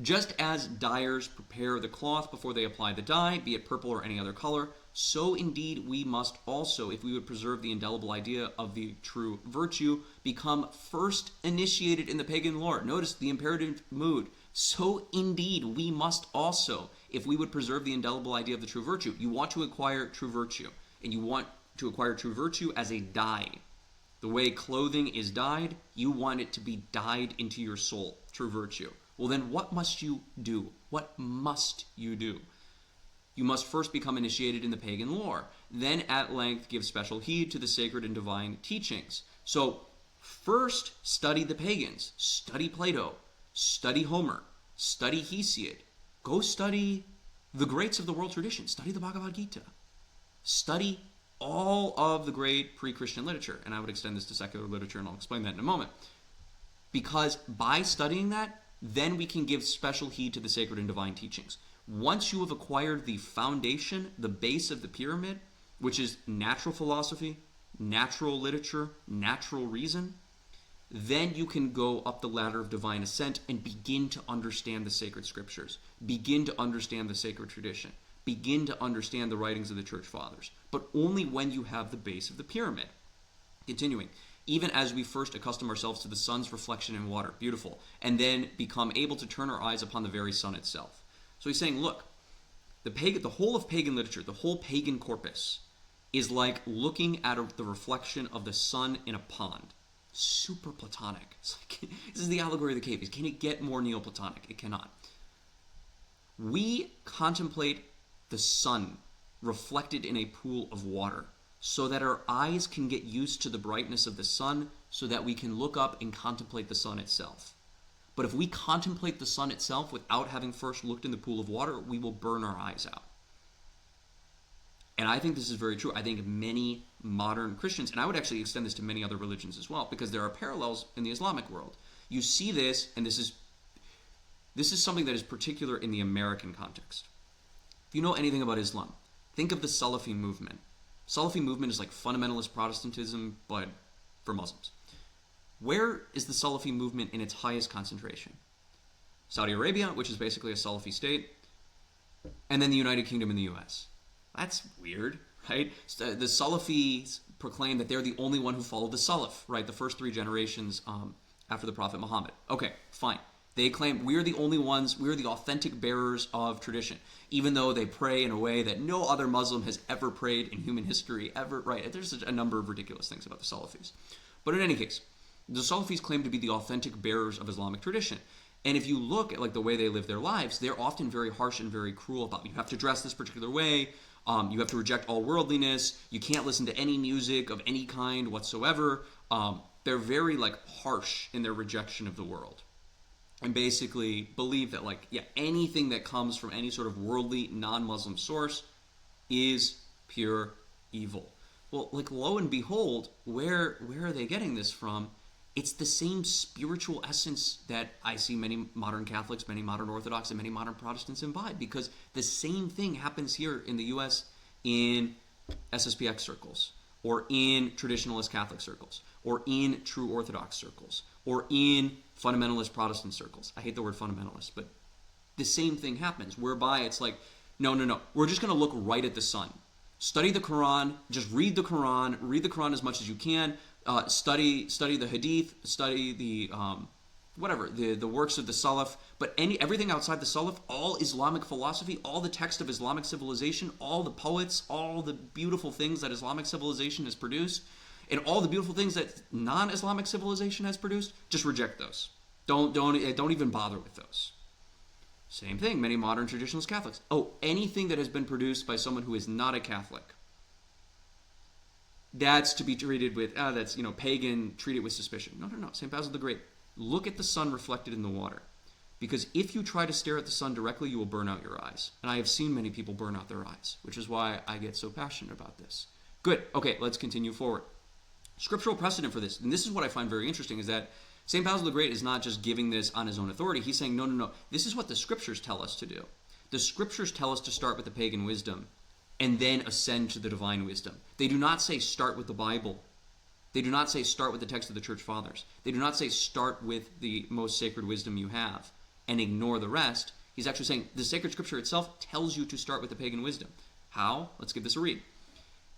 Just as dyers prepare the cloth before they apply the dye, be it purple or any other color, so indeed we must also, if we would preserve the indelible idea of the true virtue, become first initiated in the pagan lore. Notice the imperative mood. So indeed we must also, if we would preserve the indelible idea of the true virtue. You want to acquire true virtue, and you want to acquire true virtue as a dye. The way clothing is dyed, you want it to be dyed into your soul, true virtue. Well, then what must you do? What must you do? You must first become initiated in the pagan lore, then at length give special heed to the sacred and divine teachings. So first study the pagans, study Plato, study Homer, study Hesiod, go study the greats of the world tradition, study the Bhagavad Gita, study all of the great pre-Christian literature, and I would extend this to secular literature, and I'll explain that in a moment. Because by studying that, then we can give special heed to the sacred and divine teachings. Once you have acquired the foundation, the base of the pyramid, which is natural philosophy, natural literature, natural reason, then you can go up the ladder of divine ascent and begin to understand the sacred scriptures, begin to understand the sacred tradition, begin to understand the writings of the church fathers, but only when you have the base of the pyramid. Continuing, even as we first accustom ourselves to the sun's reflection in water, beautiful, and then become able to turn our eyes upon the very sun itself. So he's saying, look, the whole of pagan literature, the whole pagan corpus, is like looking at the reflection of the sun in a pond. Super Platonic. It's like, this is the allegory of the cave. Can it get more Neoplatonic? It cannot. We contemplate the sun reflected in a pool of water so that our eyes can get used to the brightness of the sun so that we can look up and contemplate the sun itself. But if we contemplate the sun itself without having first looked in the pool of water, we will burn our eyes out. And I think this is very true. I think many modern Christians, and I would actually extend this to many other religions as well, because there are parallels in the Islamic world. You see this, and this is something that is particular in the American context. If you know anything about Islam, think of the Salafi movement. Salafi movement is like fundamentalist Protestantism, but for Muslims. Where is the Salafi movement in its highest concentration? Saudi Arabia, which is basically a Salafi state, and then the United Kingdom and the US. That's weird, right? The Salafis proclaim that they're the only one who followed the Salaf, right? The first 3 generations after the Prophet Muhammad. Okay, fine. They claim we're the only ones, we're the authentic bearers of tradition, even though they pray in a way that no other Muslim has ever prayed in human history, ever, right? There's a number of ridiculous things about the Salafis. But in any case, the Salafis claim to be the authentic bearers of Islamic tradition. And if you look at like the way they live their lives, they're often very harsh and very cruel about you have to dress this particular way, you have to reject all worldliness, you can't listen to any music of any kind whatsoever. They're very like harsh in their rejection of the world. And basically believe that anything that comes from any sort of worldly non-Muslim source is pure evil. Well, lo and behold, where are they getting this from? It's the same spiritual essence that I see many modern Catholics, many modern Orthodox, and many modern Protestants imbibe, because the same thing happens here in the U.S. in SSPX circles, or in traditionalist Catholic circles, or in true Orthodox circles, or in fundamentalist Protestant circles. I hate the word fundamentalist, but the same thing happens, whereby it's like, no, we're just going to look right at the sun. Study the Quran, just read the Quran as much as you can, study the Hadith, study the the works of the Salaf, but everything outside the Salaf, all Islamic philosophy, all the text of Islamic civilization, all the poets, all the beautiful things that Islamic civilization has produced, and all the beautiful things that non-Islamic civilization has produced, just reject those. Don't even bother with those. Same thing, many modern traditionalist Catholics. Anything that has been produced by someone who is not a Catholic, that's to be treated with, that's, pagan, treat it with suspicion. No. St. Basil the Great. Look at the sun reflected in the water. Because if you try to stare at the sun directly, you will burn out your eyes. And I have seen many people burn out their eyes, which is why I get so passionate about this. Good. Okay, let's continue forward. Scriptural precedent for this, and this is what I find very interesting, is that St. Basil the Great is not just giving this on his own authority. He's saying, no. This is what the Scriptures tell us to do. The Scriptures tell us to start with the pagan wisdom and then ascend to the divine wisdom. They do not say start with the Bible. They do not say start with the text of the Church Fathers. They do not say start with the most sacred wisdom you have and ignore the rest. He's actually saying the sacred Scripture itself tells you to start with the pagan wisdom. How? Let's give this a read.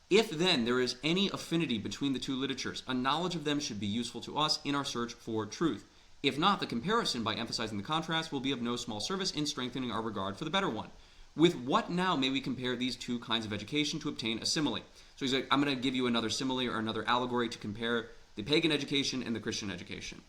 If then there is any affinity between the two literatures, a knowledge of them should be useful to us in our search for truth. If not, the comparison, by emphasizing the contrast, will be of no small service in strengthening our regard for the better one. With what now may we compare these two kinds of education to obtain a simile? So he's like, I'm going to give you another simile or another allegory to compare the pagan education and the Christian education.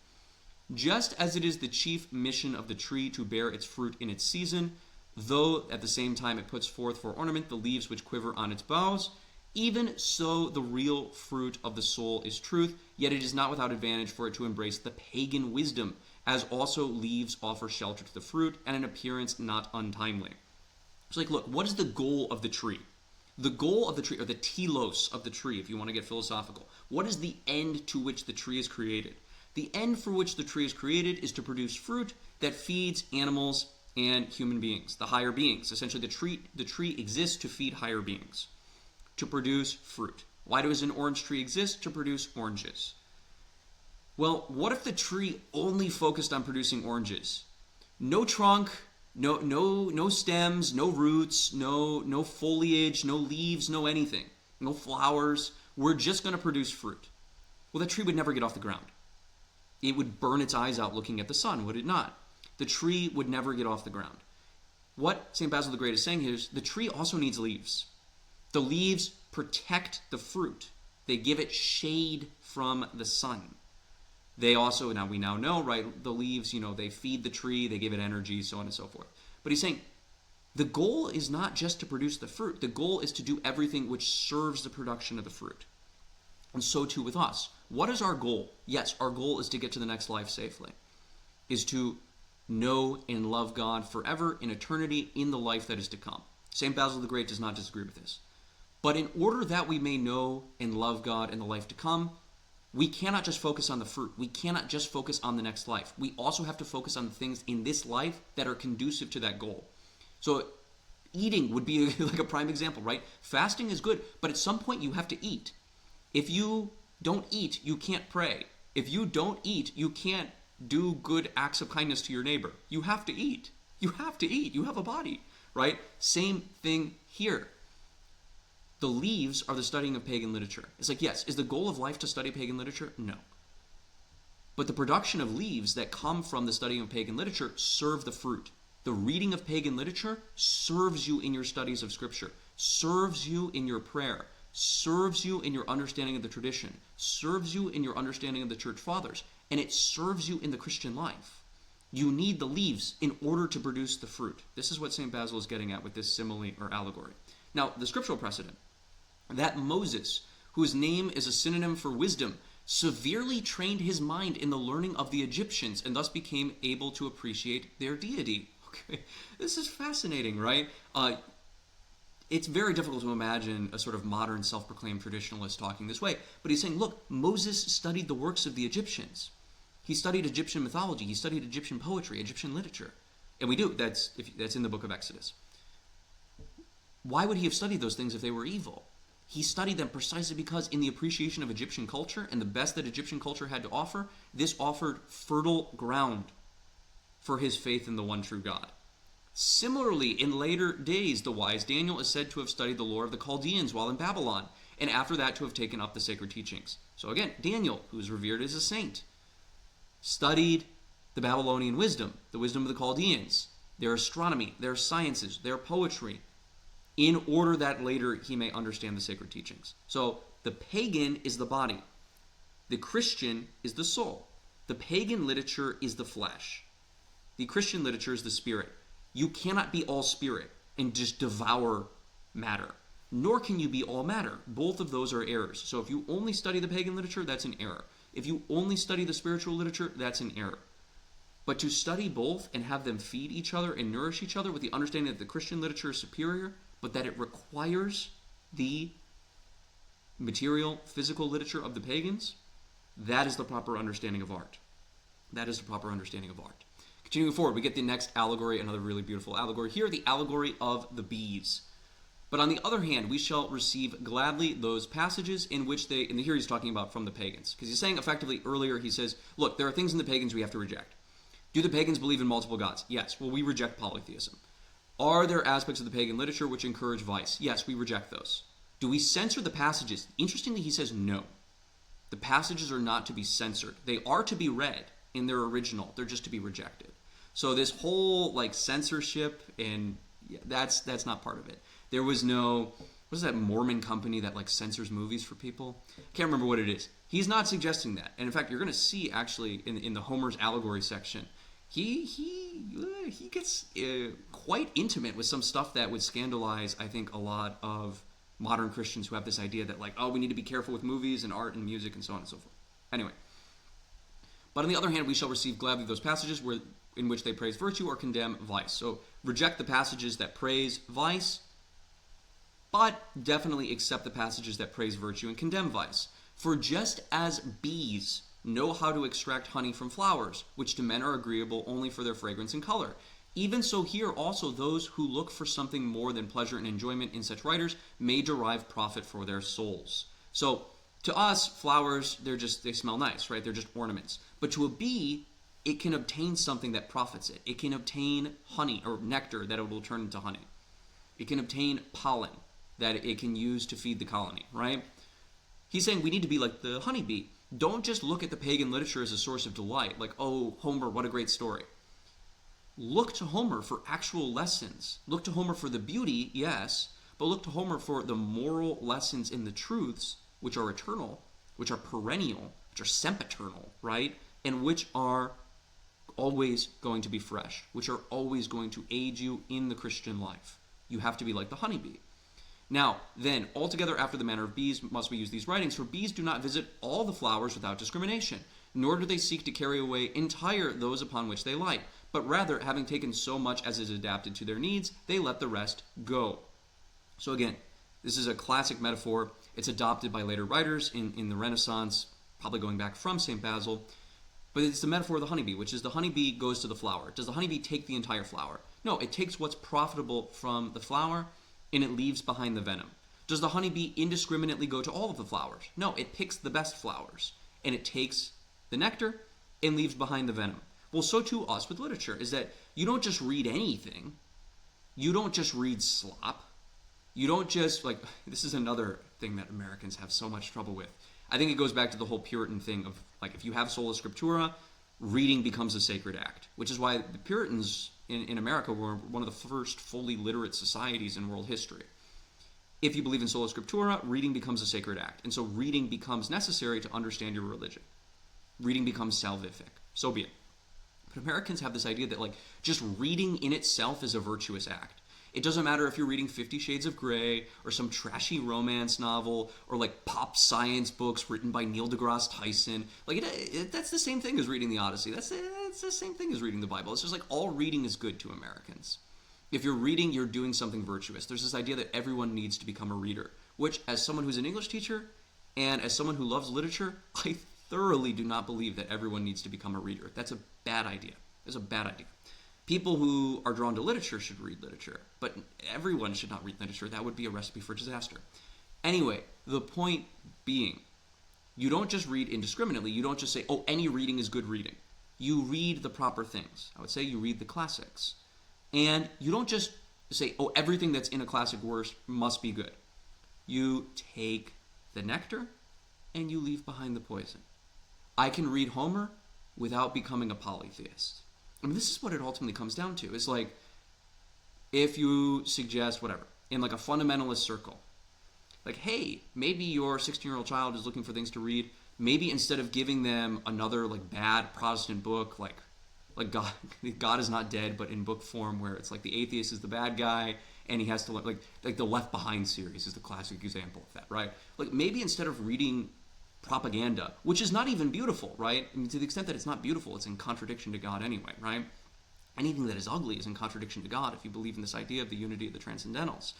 Just as it is the chief mission of the tree to bear its fruit in its season, though at the same time it puts forth for ornament the leaves which quiver on its boughs, even so the real fruit of the soul is truth, yet it is not without advantage for it to embrace the pagan wisdom, as also leaves offer shelter to the fruit, and an appearance not untimely. It's like, look, what is the goal of the tree? The goal of the tree, or the telos of the tree, if you want to get philosophical. What is the end to which the tree is created? The end for which the tree is created is to produce fruit that feeds animals and human beings, the higher beings. Essentially, the tree exists to feed higher beings, to produce fruit. Why does an orange tree exist? To produce oranges. Well, what if the tree only focused on producing oranges? No trunk, no stems, no roots, no foliage, no leaves, no anything, no flowers. We're just going to produce fruit. Well, that tree would never get off the ground. It would burn its eyes out looking at the sun, would it not? The tree would never get off the ground. What St. Basil the Great is saying here is the tree also needs leaves. The leaves protect the fruit. They give it shade from the sun. They also, we now know, right, the leaves, they feed the tree, they give it energy, so on and so forth. But he's saying the goal is not just to produce the fruit. The goal is to do everything which serves the production of the fruit. And so too with us. What is our goal? Yes, our goal is to get to the next life safely, is to know and love God forever in eternity in the life that is to come. St. Basil the Great does not disagree with this. But in order that we may know and love God in the life to come, we cannot just focus on the fruit. We cannot just focus on the next life. We also have to focus on the things in this life that are conducive to that goal. So eating would be like a prime example, right? Fasting is good, but at some point you have to eat. If you don't eat, you can't pray. If you don't eat, you can't do good acts of kindness to your neighbor. You have to eat. You have to eat. You have a body, right? Same thing here. The leaves are the studying of pagan literature. It's like, yes, is the goal of life to study pagan literature? No. But the production of leaves that come from the studying of pagan literature serve the fruit. The reading of pagan literature serves you in your studies of Scripture, serves you in your prayer, serves you in your understanding of the tradition, serves you in your understanding of the church fathers, and it serves you in the Christian life. You need the leaves in order to produce the fruit. This is what St. Basil is getting at with this simile or allegory. Now, the scriptural precedent, that Moses, whose name is a synonym for wisdom, severely trained his mind in the learning of the Egyptians and thus became able to appreciate their deity. Okay, this is fascinating, right? It's very difficult to imagine a sort of modern self-proclaimed traditionalist talking this way, but he's saying, look, Moses studied the works of the Egyptians. He studied Egyptian mythology, he studied Egyptian poetry, Egyptian literature. And we do, that's in the book of Exodus. Why would he have studied those things if they were evil? He studied them precisely because in the appreciation of Egyptian culture and the best that Egyptian culture had to offer, this offered fertile ground for his faith in the one true God. Similarly, in later days, the wise Daniel is said to have studied the lore of the Chaldeans while in Babylon, and after that to have taken up the sacred teachings. So again, Daniel, who is revered as a saint, studied the Babylonian wisdom, the wisdom of the Chaldeans, their astronomy, their sciences, their poetry, in order that later he may understand the sacred teachings. So the pagan is the body. The Christian is the soul. The pagan literature is the flesh. The Christian literature is the spirit. You cannot be all spirit and just devour matter, nor can you be all matter. Both of those are errors. So if you only study the pagan literature, that's an error. If you only study the spiritual literature, that's an error. But to study both and have them feed each other and nourish each other with the understanding that the Christian literature is superior, but that it requires the material, physical literature of the pagans, that is the proper understanding of art. That is the proper understanding of art. Continuing forward, we get the next allegory, another really beautiful allegory. Here, the allegory of the bees. But on the other hand, we shall receive gladly those passages in which they, and here he's talking about from the pagans. Because he's saying effectively earlier, he says, look, there are things in the pagans we have to reject. Do the pagans believe in multiple gods? Yes. Well, we reject polytheism. Are there aspects of the pagan literature which encourage vice? Yes, we reject those. Do we censor the passages? Interestingly, he says no. The passages are not to be censored. They are to be read in their original. They're just to be rejected. So this whole censorship, and that's not part of it. There was no, what is that Mormon company that censors movies for people? Can't remember what it is. He's not suggesting that. And in fact, you're going to see actually in the Homer's allegory section, he gets quite intimate with some stuff that would scandalize, I think, a lot of modern Christians who have this idea that we need to be careful with movies and art and music and so on and so forth. Anyway. But on the other hand, we shall receive gladly those passages in which they praise virtue or condemn vice. So reject the passages that praise vice, but definitely accept the passages that praise virtue and condemn vice. For just as bees know how to extract honey from flowers, which to men are agreeable only for their fragrance and color, even so here also those who look for something more than pleasure and enjoyment in such writers may derive profit for their souls. So to us, flowers, they smell nice, right? They're just ornaments. But to a bee, it can obtain something that profits it. It can obtain honey or nectar that it will turn into honey. It can obtain pollen that it can use to feed the colony, right? He's saying we need to be like the honeybee. Don't just look at the pagan literature as a source of delight, like, oh, Homer, what a great story. Look to Homer for actual lessons. Look to Homer for the beauty, yes, but look to Homer for the moral lessons in the truths, which are eternal, which are perennial, which are sempiternal, right? And which are always going to be fresh, which are always going to aid you in the Christian life. You have to be like the honeybee. Now, then, altogether after the manner of bees must we use these writings, for bees do not visit all the flowers without discrimination, nor do they seek to carry away entire those upon which they light, but rather, having taken so much as is adapted to their needs, they let the rest go. So again, this is a classic metaphor. It's adopted by later writers in the Renaissance, probably going back from St. Basil, but it's the metaphor of the honeybee, which is the honeybee goes to the flower. Does the honeybee take the entire flower? No, it takes what's profitable from the flower, and it leaves behind the venom. Does the honeybee indiscriminately go to all of the flowers? No, it picks the best flowers, and it takes the nectar and leaves behind the venom. Well, so too us with literature, is that you don't just read anything. You don't just read slop. You don't just, like, this is another thing that Americans have so much trouble with. I think it goes back to the whole Puritan thing of, like, if you have sola scriptura, reading becomes a sacred act, which is why the Puritans in America were one of the first fully literate societies in world history. If you believe in sola scriptura, reading becomes a sacred act. And so reading becomes necessary to understand your religion. Reading becomes salvific. So be it. But Americans have this idea that, like, just reading in itself is a virtuous act. It doesn't matter if you're reading 50 Shades of Grey or some trashy romance novel or like pop science books written by Neil deGrasse Tyson. Like that's the same thing as reading the Odyssey. That's the same thing as reading the Bible. It's just like all reading is good to Americans. If you're reading, you're doing something virtuous. There's this idea that everyone needs to become a reader, which as someone who's an English teacher and as someone who loves literature, I thoroughly do not believe that everyone needs to become a reader. That's a bad idea. It's a bad idea. People who are drawn to literature should read literature, but everyone should not read literature. That would be a recipe for disaster. Anyway, the point being, you don't just read indiscriminately. You don't just say, oh, any reading is good reading. You read the proper things. I would say you read the classics. And you don't just say, oh, everything that's in a classic work must be good. You take the nectar and you leave behind the poison. I can read Homer without becoming a polytheist. I mean, this is what it ultimately comes down to. It's like, if you suggest, whatever, in like a fundamentalist circle, like, hey, maybe your 16-year-old child is looking for things to read. Maybe instead of giving them another like bad Protestant book, like God is not dead, but in book form, where it's like the atheist is the bad guy, and he has to like the Left Behind series is the classic example of that, right? Like maybe instead of reading propaganda, which is not even beautiful, right? I mean, to the extent that it's not beautiful, it's in contradiction to God anyway, right? Anything that is ugly is in contradiction to God if you believe in this idea of the unity of the transcendentals.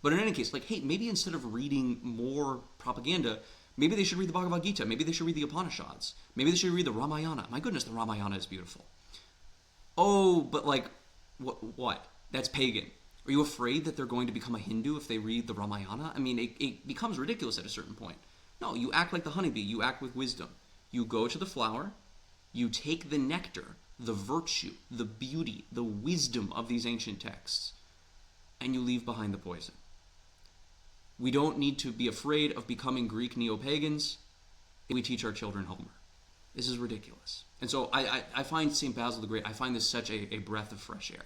But in any case, like, hey, maybe instead of reading more propaganda, maybe they should read the Bhagavad Gita, maybe they should read the Upanishads, maybe they should read the Ramayana. My goodness, the Ramayana is beautiful. Oh, but like, what? That's pagan. Are you afraid that they're going to become a Hindu if they read the Ramayana? I mean, it becomes ridiculous at a certain point. No, you act like the honeybee. You act with wisdom. You go to the flower. You take the nectar, the virtue, the beauty, the wisdom of these ancient texts, and you leave behind the poison. We don't need to be afraid of becoming Greek neo-pagans if we teach our children Homer. This is ridiculous. And so I find St. Basil the Great, I find this such a breath of fresh air.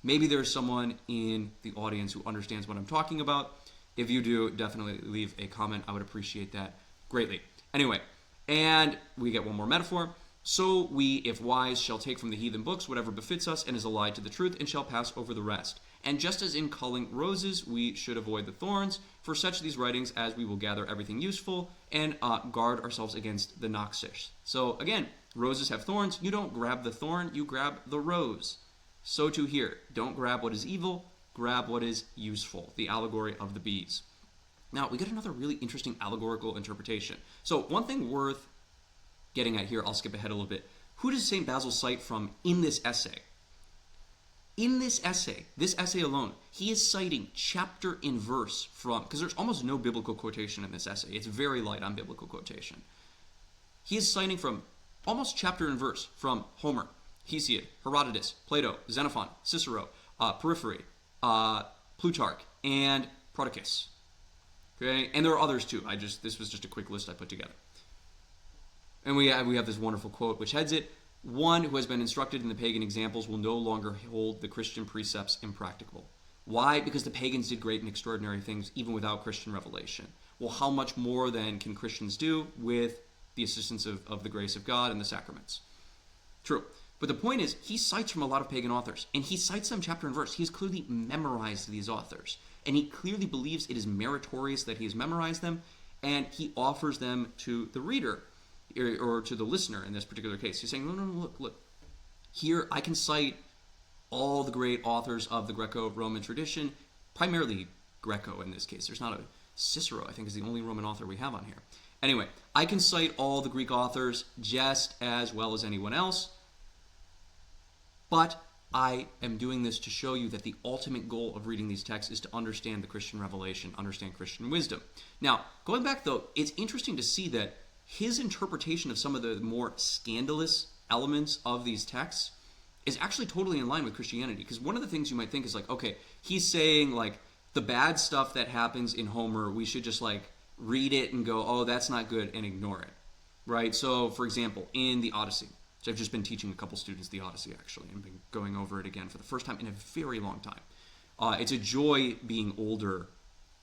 Maybe there's someone in the audience who understands what I'm talking about. If you do, definitely leave a comment. I would appreciate that greatly. Anyway, and we get one more metaphor. So we, if wise, shall take from the heathen books whatever befits us and is allied to the truth, and shall pass over the rest. And just as in culling roses, we should avoid the thorns, for such these writings as we will gather everything useful and guard ourselves against the noxious. So again, roses have thorns. You don't grab the thorn, you grab the rose. So too here, don't grab what is evil, grab what is useful, the allegory of the bees. Now, we get another really interesting allegorical interpretation. So one thing worth getting at here, I'll skip ahead a little bit. Who does St. Basil cite from in this essay? In this essay alone, he is citing chapter and verse from, because there's almost no biblical quotation in this essay. It's very light on biblical quotation. He is citing from almost chapter and verse from Homer, Hesiod, Herodotus, Plato, Xenophon, Cicero, Porphyry, Plutarch, and Prodicus. Okay, and there are others too. This was just a quick list I put together. And we have this wonderful quote which heads it: "One who has been instructed in the pagan examples will no longer hold the Christian precepts impracticable." Why? Because the pagans did great and extraordinary things even without Christian revelation. Well, how much more then can Christians do with the assistance of the grace of God and the sacraments? True. But the point is, he cites from a lot of pagan authors, and he cites them chapter and verse. He has clearly memorized these authors, and he clearly believes it is meritorious that he has memorized them, and he offers them to the reader, or to the listener in this particular case. He's saying, no, look. Here, I can cite all the great authors of the Greco-Roman tradition, primarily Greco in this case. There's not a Cicero, I think, is the only Roman author we have on here. Anyway, I can cite all the Greek authors just as well as anyone else, but I am doing this to show you that the ultimate goal of reading these texts is to understand the Christian revelation, understand Christian wisdom. Now, going back though, it's interesting to see that his interpretation of some of the more scandalous elements of these texts is actually totally in line with Christianity. Because one of the things you might think is like, okay, he's saying like the bad stuff that happens in Homer, we should just like read it and go, oh, that's not good, and ignore it, right? So, for example, in the Odyssey, which I've just been teaching a couple students the Odyssey actually, and been going over it again for the first time in a very long time. It's a joy being older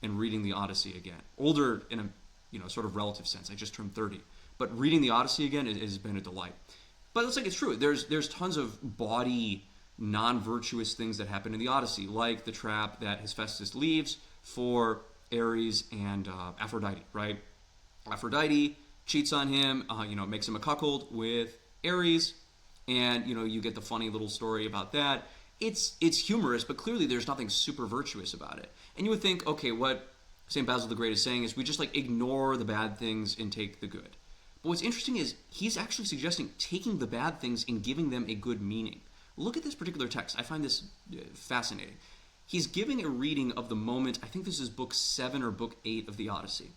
and reading the Odyssey again. Older in a sort of relative sense. I just turned 30, but reading the Odyssey again has been a delight. But it's like it's true. There's tons of bawdy, non-virtuous things that happen in the Odyssey, like the trap that Hephaestus leaves for Ares and Aphrodite, right? Aphrodite cheats on him, makes him a cuckold with Ares, and you get the funny little story about that. It's humorous, but clearly there's nothing super virtuous about it. And you would think, okay, what St. Basil the Great is saying is we just like ignore the bad things and take the good. But what's interesting is he's actually suggesting taking the bad things and giving them a good meaning. Look at this particular text. I find this fascinating. He's giving a reading of the moment, I think this is book 7 or book 8 of the Odyssey,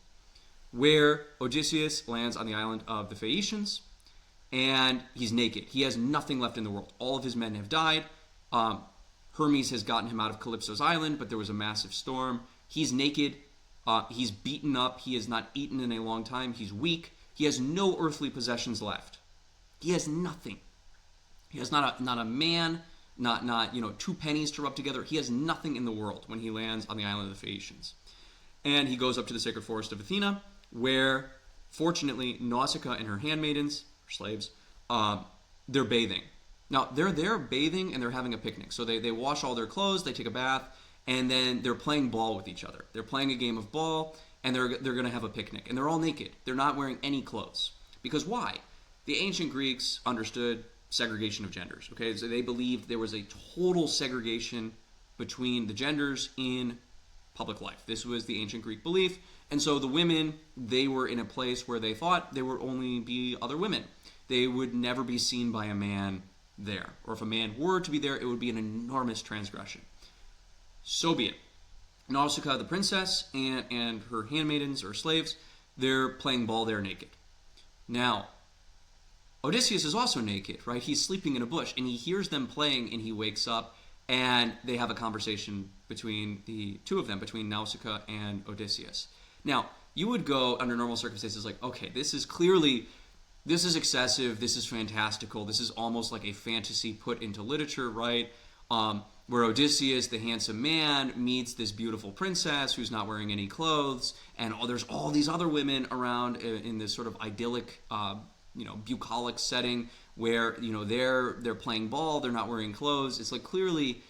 where Odysseus lands on the island of the Phaeacians, and he's naked. He has nothing left in the world. All of his men have died. Hermes has gotten him out of Calypso's island, but there was a massive storm. He's naked. He's beaten up. He has not eaten in a long time. He's weak. He has no earthly possessions left. He has nothing. He has not a man, not 2 pennies to rub together. He has nothing in the world when he lands on the island of the Phaeacians. And he goes up to the sacred forest of Athena, where, fortunately, Nausicaa and her handmaidens, her slaves, they're bathing. Now, they're there bathing and they're having a picnic. So they wash all their clothes, they take a bath, and then they're playing ball with each other. They're playing a game of ball, and they're going to have a picnic. And they're all naked. They're not wearing any clothes. Because why? The ancient Greeks understood segregation of genders. Okay, so they believed there was a total segregation between the genders in public life. This was the ancient Greek belief. And so the women, they were in a place where they thought there would only be other women. They would never be seen by a man there. Or if a man were to be there, it would be an enormous transgression. So be it. Nausicaa, the princess, and her handmaidens or slaves, they're playing ball there naked. Now, Odysseus is also naked, right? He's sleeping in a bush, and he hears them playing, and he wakes up, and they have a conversation between the two of them, between Nausicaa and Odysseus. Now, you would go, under normal circumstances, like, okay, this is excessive, this is fantastical, this is almost like a fantasy put into literature, right? Where Odysseus, the handsome man, meets this beautiful princess who's not wearing any clothes, and there's all these other women around in this sort of idyllic, bucolic setting where they're playing ball, they're not wearing clothes. It's like clearly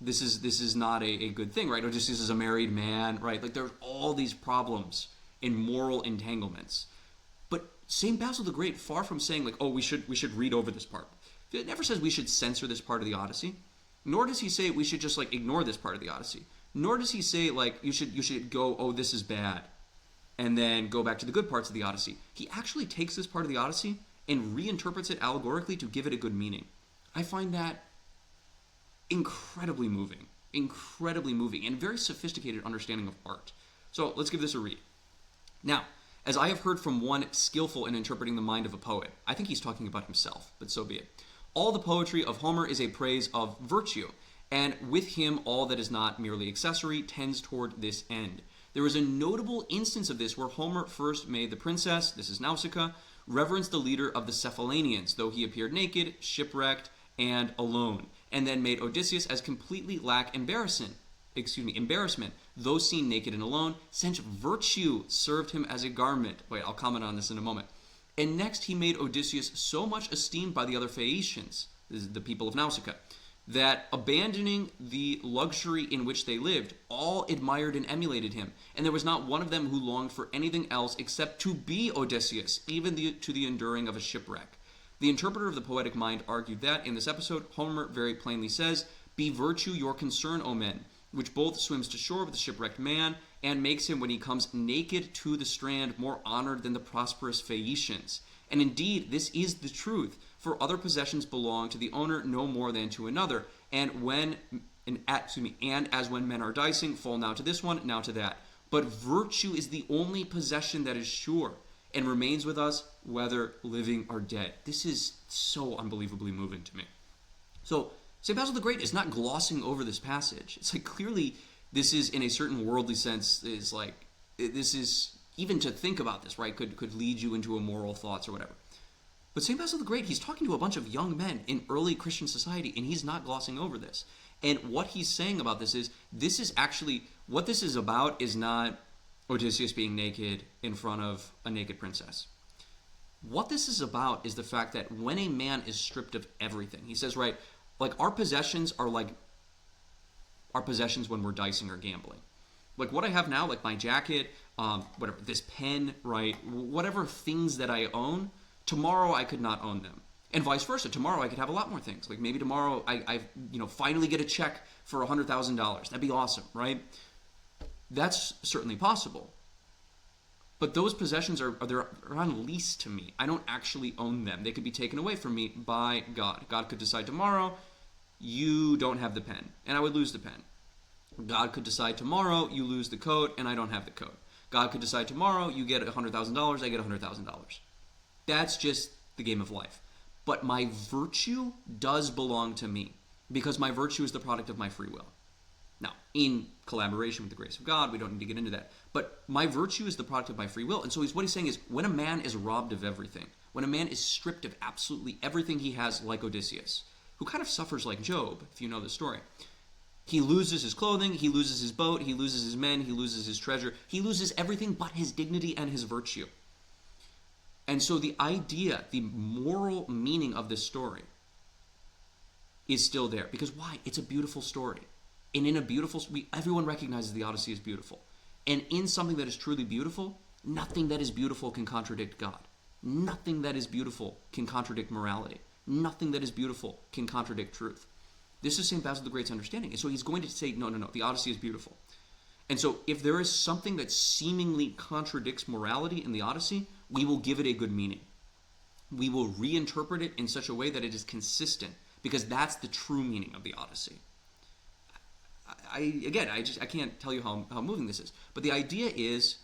this is not a good thing, right? Odysseus is a married man, right? Like there's all these problems in moral entanglements. But St. Basil the Great, far from saying like, oh, we should read over this part. It never says we should censor this part of the Odyssey. Nor does he say we should just like ignore this part of the Odyssey. Nor does he say like you should go, oh, this is bad, and then go back to the good parts of the Odyssey. He actually takes this part of the Odyssey and reinterprets it allegorically to give it a good meaning. I find that incredibly moving, and very sophisticated understanding of art. So let's give this a read. Now, as I have heard from one skillful in interpreting the mind of a poet, I think he's talking about himself, but so be it. All the poetry of Homer is a praise of virtue, and with him all that is not merely accessory tends toward this end. There is a notable instance of this where Homer first made the princess, this is Nausicaa, reverenced the leader of the Cephalanians, though he appeared naked, shipwrecked, and alone, and then made Odysseus as completely lack embarrassment, though seen naked and alone, since virtue served him as a garment. Wait, I'll comment on this in a moment. And next he made Odysseus so much esteemed by the other Phaeacians, the people of Nausicaa, that abandoning the luxury in which they lived, all admired and emulated him, and there was not one of them who longed for anything else except to be Odysseus, even to the enduring of a shipwreck. The interpreter of the poetic mind argued that, in this episode, Homer very plainly says, "Be virtue your concern, O men," which both swims to shore with the shipwrecked man, and makes him, when he comes naked to the strand, more honored than the prosperous Phaeacians. And indeed, this is the truth, for other possessions belong to the owner no more than to another, and as when men are dicing, fall now to this one, now to that. But virtue is the only possession that is sure, and remains with us whether living or dead. This is so unbelievably moving to me. So, St. Basil the Great is not glossing over this passage. It's like, clearly, this is, in a certain worldly sense, this is, even to think about this, right, could lead you into immoral thoughts or whatever. But St. Basil the Great, he's talking to a bunch of young men in early Christian society, and he's not glossing over this. And what he's saying about this is actually, what this is about is not Odysseus being naked in front of a naked princess. What this is about is the fact that when a man is stripped of everything, he says, right, like our possessions are like our possessions when we're dicing or gambling. Like what I have now, like my jacket, whatever, this pen, right, whatever things that I own, tomorrow I could not own them. And vice versa, tomorrow I could have a lot more things. Like maybe tomorrow I finally get a check for $100,000. That'd be awesome, right? That's certainly possible. But those possessions are on lease to me. I don't actually own them. They could be taken away from me by God. God could decide tomorrow, you don't have the pen, and I would lose the pen. God could decide tomorrow, you lose the coat, and I don't have the coat. God could decide tomorrow, you get $100,000, I get $100,000. That's just the game of life. But my virtue does belong to me, because my virtue is the product of my free will. Now, in collaboration with the grace of God, we don't need to get into that. But my virtue is the product of my free will. And so what he's saying is, when a man is robbed of everything, when a man is stripped of absolutely everything he has, like Odysseus, who kind of suffers like Job, if you know the story, he loses his clothing, he loses his boat, he loses his men, he loses his treasure, he loses everything but his dignity and his virtue. And so the idea, the moral meaning of this story is still there. Because why? It's a beautiful story. And in a beautiful, everyone recognizes the Odyssey is beautiful. And in something that is truly beautiful, nothing that is beautiful can contradict God. Nothing that is beautiful can contradict morality. Nothing that is beautiful can contradict truth. This is St. Basil the Great's understanding. And so he's going to say, no, the Odyssey is beautiful. And so if there is something that seemingly contradicts morality in the Odyssey, we will give it a good meaning. We will reinterpret it in such a way that it is consistent, because that's the true meaning of the Odyssey. I can't tell you how moving this is. But the idea is,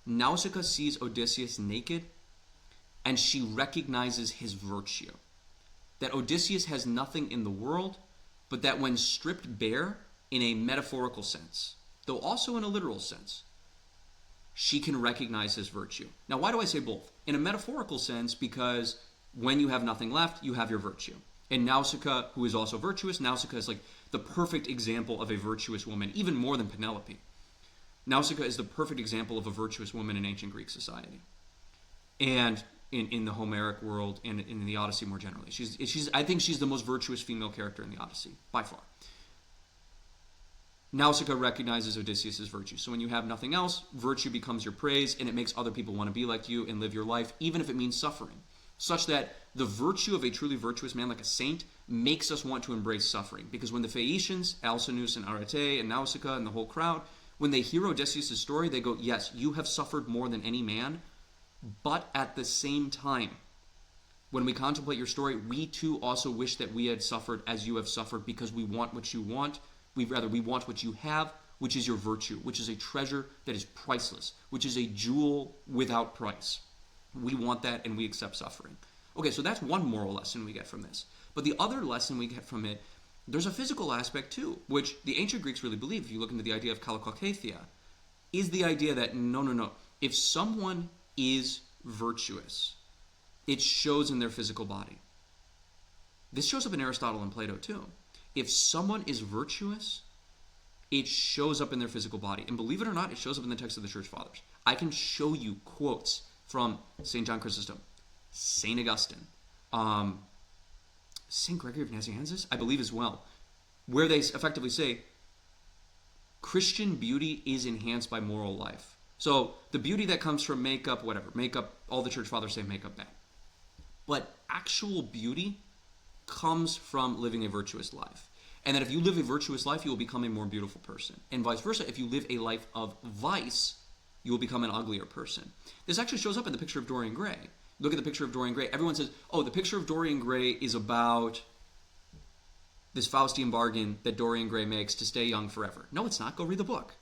Nausicaa sees Odysseus naked, and she recognizes his virtue. That Odysseus has nothing in the world, but that when stripped bare, in a metaphorical sense, though also in a literal sense, she can recognize his virtue. Now, why do I say both? In a metaphorical sense, because when you have nothing left, you have your virtue. And Nausicaa, who is also virtuous, Nausicaa is like the perfect example of a virtuous woman, even more than Penelope. Nausicaa is the perfect example of a virtuous woman in ancient Greek society. And in the Homeric world and in the Odyssey more generally. I think she's the most virtuous female character in the Odyssey, by far. Nausicaa recognizes Odysseus' virtue. So when you have nothing else, virtue becomes your praise, and it makes other people want to be like you and live your life, even if it means suffering. Such that the virtue of a truly virtuous man, like a saint, makes us want to embrace suffering. Because when the Phaeacians, Alcinous and Arete and Nausicaa and the whole crowd, when they hear Odysseus' story, they go, yes, you have suffered more than any man, but at the same time, when we contemplate your story, we too also wish that we had suffered as you have suffered, because we want what you want. We want what you have, which is your virtue, which is a treasure that is priceless, which is a jewel without price. We want that, and we accept suffering. Okay, so that's one moral lesson we get from this. But the other lesson we get from it, there's a physical aspect too, which the ancient Greeks really believed, if you look into the idea of kalokaukatheia, is the idea that, no. If someone is virtuous, it shows in their physical body. This shows up in Aristotle and Plato too. If someone is virtuous, it shows up in their physical body. And believe it or not, it shows up in the text of the Church Fathers. I can show you quotes from St. John Chrysostom, St. Augustine, St. Gregory of Nazianzus, I believe as well, where they effectively say Christian beauty is enhanced by moral life. So the beauty that comes from makeup, whatever, makeup, all the Church Fathers say makeup bad. But actual beauty comes from living a virtuous life. And that if you live a virtuous life, you will become a more beautiful person. And vice versa, if you live a life of vice, you will become an uglier person. This actually shows up in the picture of Dorian Gray. Look at the picture of Dorian Gray. Everyone says, oh, the picture of Dorian Gray is about this Faustian bargain that Dorian Gray makes to stay young forever. No, it's not. Go read the book.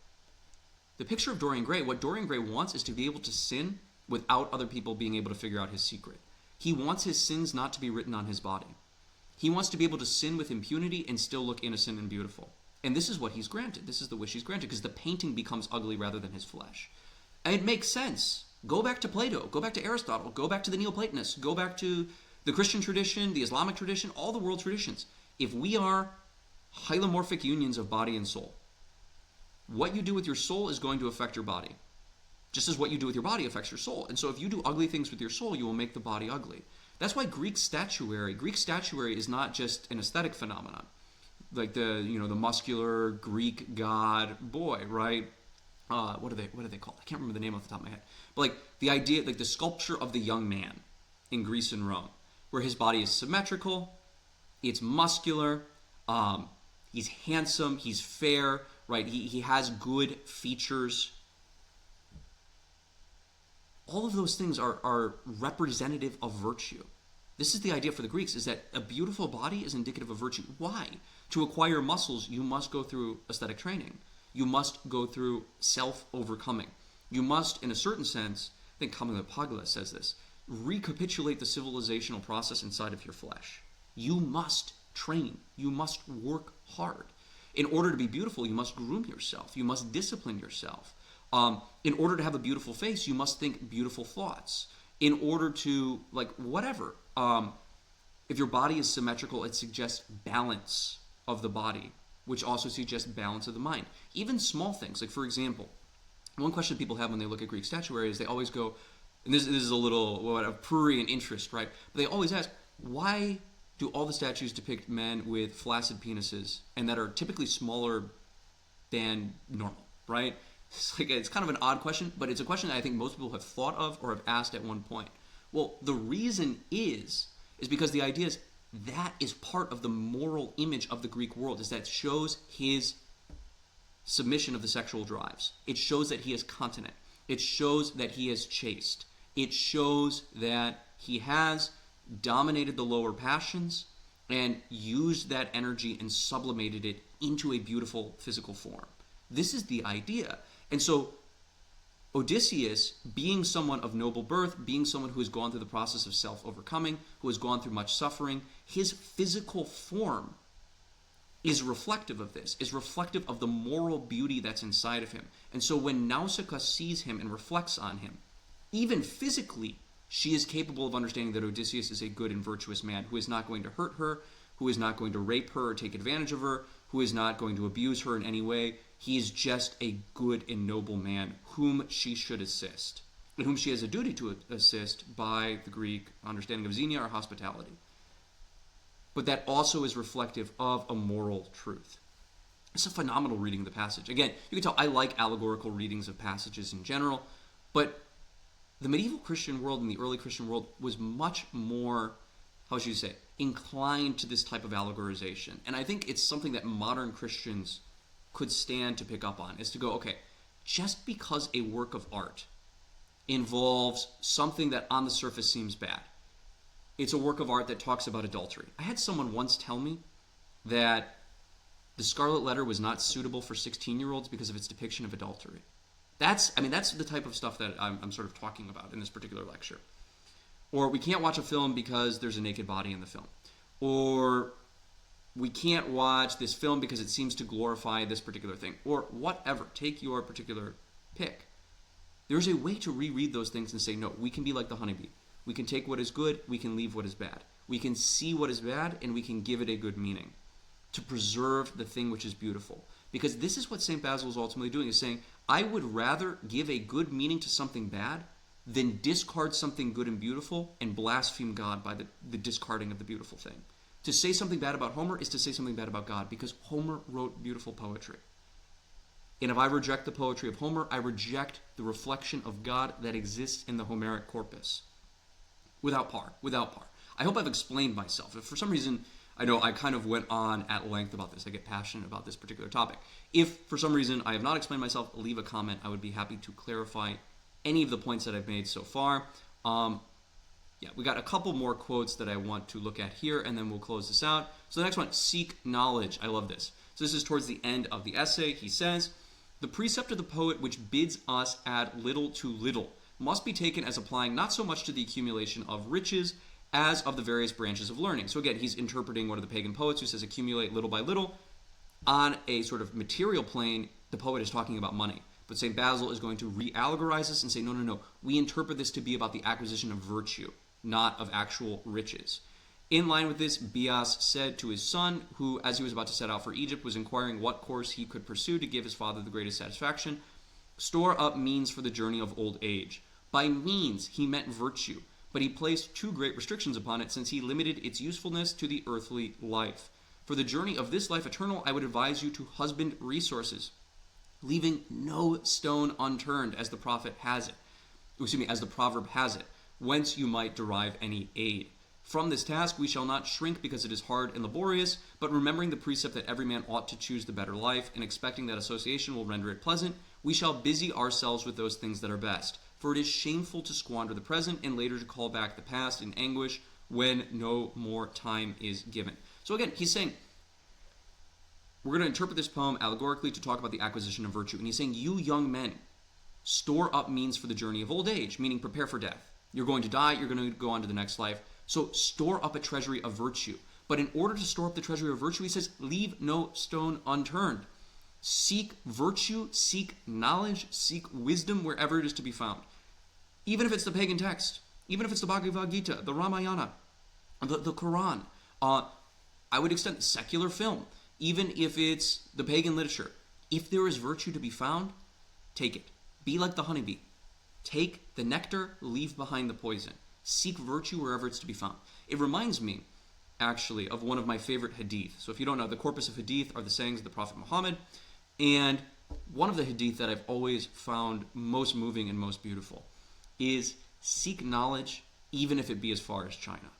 The picture of Dorian Gray, what Dorian Gray wants is to be able to sin without other people being able to figure out his secret. He wants his sins not to be written on his body. He wants to be able to sin with impunity and still look innocent and beautiful. And this is what he's granted. This is the wish he's granted, because the painting becomes ugly rather than his flesh. And it makes sense. Go back to Plato. Go back to Aristotle. Go back to the Neoplatonists. Go back to the Christian tradition, the Islamic tradition, all the world traditions. If we are hylomorphic unions of body and soul, what you do with your soul is going to affect your body, just as what you do with your body affects your soul. And so if you do ugly things with your soul, you will make the body ugly. That's why Greek statuary is not just an aesthetic phenomenon. Like the muscular Greek god boy, right? What are they called? I can't remember the name off the top of my head. But like the idea, like the sculpture of the young man in Greece and Rome, where his body is symmetrical, it's muscular, he's handsome, he's fair, right? He has good features. All of those things are representative of virtue. This is the idea for the Greeks, is that a beautiful body is indicative of virtue. Why? To acquire muscles, you must go through aesthetic training. You must go through self-overcoming. You must, in a certain sense, I think Camille Paglia says this, recapitulate the civilizational process inside of your flesh. You must train. You must work hard. In order to be beautiful, you must groom yourself. You must discipline yourself. In order to have a beautiful face, you must think beautiful thoughts. In order to, whatever. If your body is symmetrical, it suggests balance of the body, which also suggests balance of the mind. Even small things, like for example, one question people have when they look at Greek statuary is they always go, and this is a little of prurient interest, right? But they always ask, why do all the statues depict men with flaccid penises and that are typically smaller than normal, right? It's kind of an odd question, but it's a question that I think most people have thought of or have asked at one point. Well, the reason is because the idea is that is part of the moral image of the Greek world, is that it shows his submission of the sexual drives. It shows that he is continent. It shows that he is chaste. It shows that he has dominated the lower passions and used that energy and sublimated it into a beautiful physical form. This is the idea. And so Odysseus, being someone of noble birth, being someone who has gone through the process of self-overcoming, who has gone through much suffering, his physical form is reflective of this, is reflective of the moral beauty that's inside of him. And so when Nausicaa sees him and reflects on him, even physically, she is capable of understanding that Odysseus is a good and virtuous man who is not going to hurt her, who is not going to rape her or take advantage of her, who is not going to abuse her in any way. He is just a good and noble man whom she should assist, and whom she has a duty to assist by the Greek understanding of xenia or hospitality. But that also is reflective of a moral truth. It's a phenomenal reading of the passage. Again, you can tell I like allegorical readings of passages in general, but the medieval Christian world and the early Christian world was much more, how should you say, inclined to this type of allegorization. And I think it's something that modern Christians could stand to pick up on, is to go, okay, just because a work of art involves something that on the surface seems bad, it's a work of art that talks about adultery. I had someone once tell me that The Scarlet Letter was not suitable for 16-year-olds because of its depiction of adultery. That's the type of stuff that I'm sort of talking about in this particular lecture. Or we can't watch a film because there's a naked body in the film. Or we can't watch this film because it seems to glorify this particular thing. Or whatever. Take your particular pick. There's a way to reread those things and say, no, we can be like the honeybee. We can take what is good, we can leave what is bad. We can see what is bad, and we can give it a good meaning to preserve the thing which is beautiful. Because this is what St. Basil is ultimately doing, is saying, I would rather give a good meaning to something bad than discard something good and beautiful and blaspheme God by the discarding of the beautiful thing. To say something bad about Homer is to say something bad about God, because Homer wrote beautiful poetry. And if I reject the poetry of Homer, I reject the reflection of God that exists in the Homeric corpus. Without par. I hope I've explained myself. If for some reason, I know I kind of went on at length about this, I get passionate about this particular topic. If for some reason I have not explained myself, leave a comment. I would be happy to clarify any of the points that I've made so far. We got a couple more quotes that I want to look at here, and then we'll close this out. So the next one, seek knowledge. I love this. So this is towards the end of the essay. He says, the precept of the poet which bids us add little to little must be taken as applying not so much to the accumulation of riches as of the various branches of learning. So again, he's interpreting one of the pagan poets who says accumulate little by little. On a sort of material plane, the poet is talking about money. But St. Basil is going to re-allegorize this and say, no. We interpret this to be about the acquisition of virtue, not of actual riches. In line with this, Bias said to his son, who, as he was about to set out for Egypt, was inquiring what course he could pursue to give his father the greatest satisfaction, store up means for the journey of old age. By means, he meant virtue, but he placed too great restrictions upon it, since he limited its usefulness to the earthly life. For the journey of this life eternal, I would advise you to husband resources, leaving no stone unturned, as the proverb has it, whence you might derive any aid. From this task we shall not shrink because it is hard and laborious, but remembering the precept that every man ought to choose the better life, and expecting that association will render it pleasant, we shall busy ourselves with those things that are best. For it is shameful to squander the present, and later to call back the past in anguish when no more time is given. So again, he's saying, we're going to interpret this poem allegorically to talk about the acquisition of virtue. And he's saying, you young men, store up means for the journey of old age, meaning prepare for death. You're going to die, you're going to go on to the next life. So store up a treasury of virtue. But in order to store up the treasury of virtue, he says, leave no stone unturned. Seek virtue, seek knowledge, seek wisdom wherever it is to be found. Even if it's the pagan text, even if it's the Bhagavad Gita, the Ramayana, the Quran, I would extend secular film, even if it's the pagan literature. If there is virtue to be found, take it. Be like the honeybee. Take the nectar, leave behind the poison. Seek virtue wherever it's to be found. It reminds me, actually, of one of my favorite hadith. So if you don't know, the corpus of hadith are the sayings of the Prophet Muhammad. And one of the hadith that I've always found most moving and most beautiful is seek knowledge even if it be as far as China.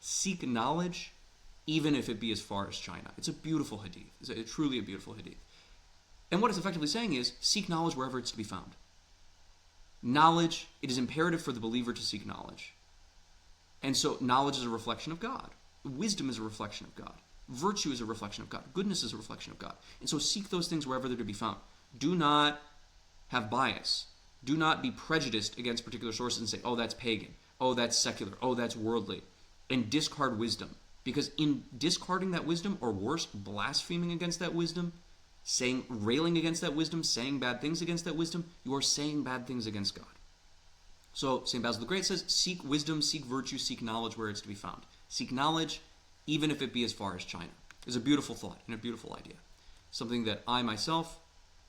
Seek knowledge even if it be as far as China. It's a beautiful hadith. It's truly a beautiful hadith. And what it's effectively saying is, seek knowledge wherever it's to be found. Knowledge, it is imperative for the believer to seek knowledge. And so knowledge is a reflection of God. Wisdom is a reflection of God. Virtue is a reflection of God. Goodness is a reflection of God. And so seek those things wherever they're to be found. Do not have bias. Do not be prejudiced against particular sources and say, oh, that's pagan. Oh, that's secular. Oh, that's worldly. And discard wisdom. Because in discarding that wisdom, or worse, blaspheming against that wisdom, railing against that wisdom, saying bad things against that wisdom, you are saying bad things against God. So St. Basil the Great says, seek wisdom, seek virtue, seek knowledge where it's to be found. Seek knowledge, even if it be as far as China. It's a beautiful thought and a beautiful idea. Something that I myself